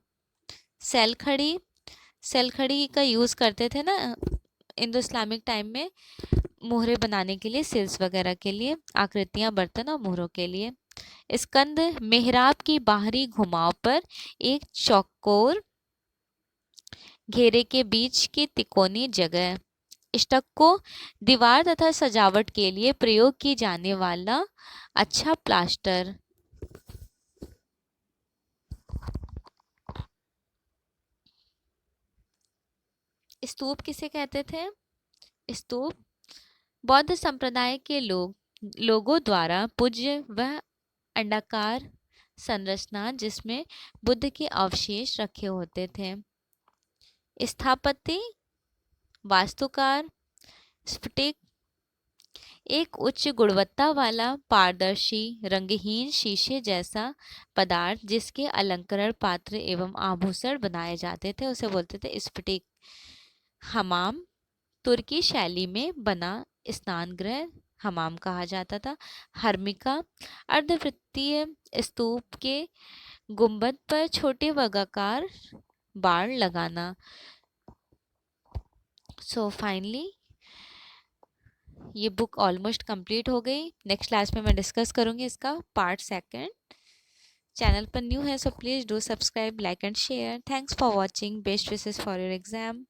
सैलखड़ी का यूज करते थे ना इंडो इस्लामिक टाइम में, मोहरे बनाने के लिए, सिल्स वगैरह के लिए, आकृतियां बर्तन और मोहरों के लिए। स्कंद मेहराब की बाहरी घुमाव पर एक चौकोर घेरे के बीच की तिकोनी जगह। स्टक्को दीवार तथा सजावट के लिए प्रयोग की जाने वाला अच्छा प्लास्टर। स्तूप किसे कहते थे? स्तूप बौद्ध संप्रदाय के लोगों द्वारा पूज्य वह अंडाकार संरचना जिसमें बुद्ध के अवशेष रखे होते थे। स्थापत्य वास्तुकार स्फटिक एक उच्च गुणवत्ता वाला पारदर्शी रंगहीन शीशे जैसा पदार्थ जिसके अलंकरण पात्र एवं आभूषण बनाए जाते थे, उसे बोलते थे स्फटिक। हमाम तुर्की शैली में बना स्नान गृह हमाम कहा जाता था। हर्मिका अर्धवृत्तीय स्तूप के गुंबद पर छोटे वर्गाकार बाड़ लगाना। सो फाइनली ये बुक ऑलमोस्ट कंप्लीट हो गई। नेक्स्ट क्लास में मैं डिस्कस करूंगी इसका पार्ट सेकंड। चैनल पर न्यू है so please do subscribe, like and share. Thanks for watching. Best wishes for your exam.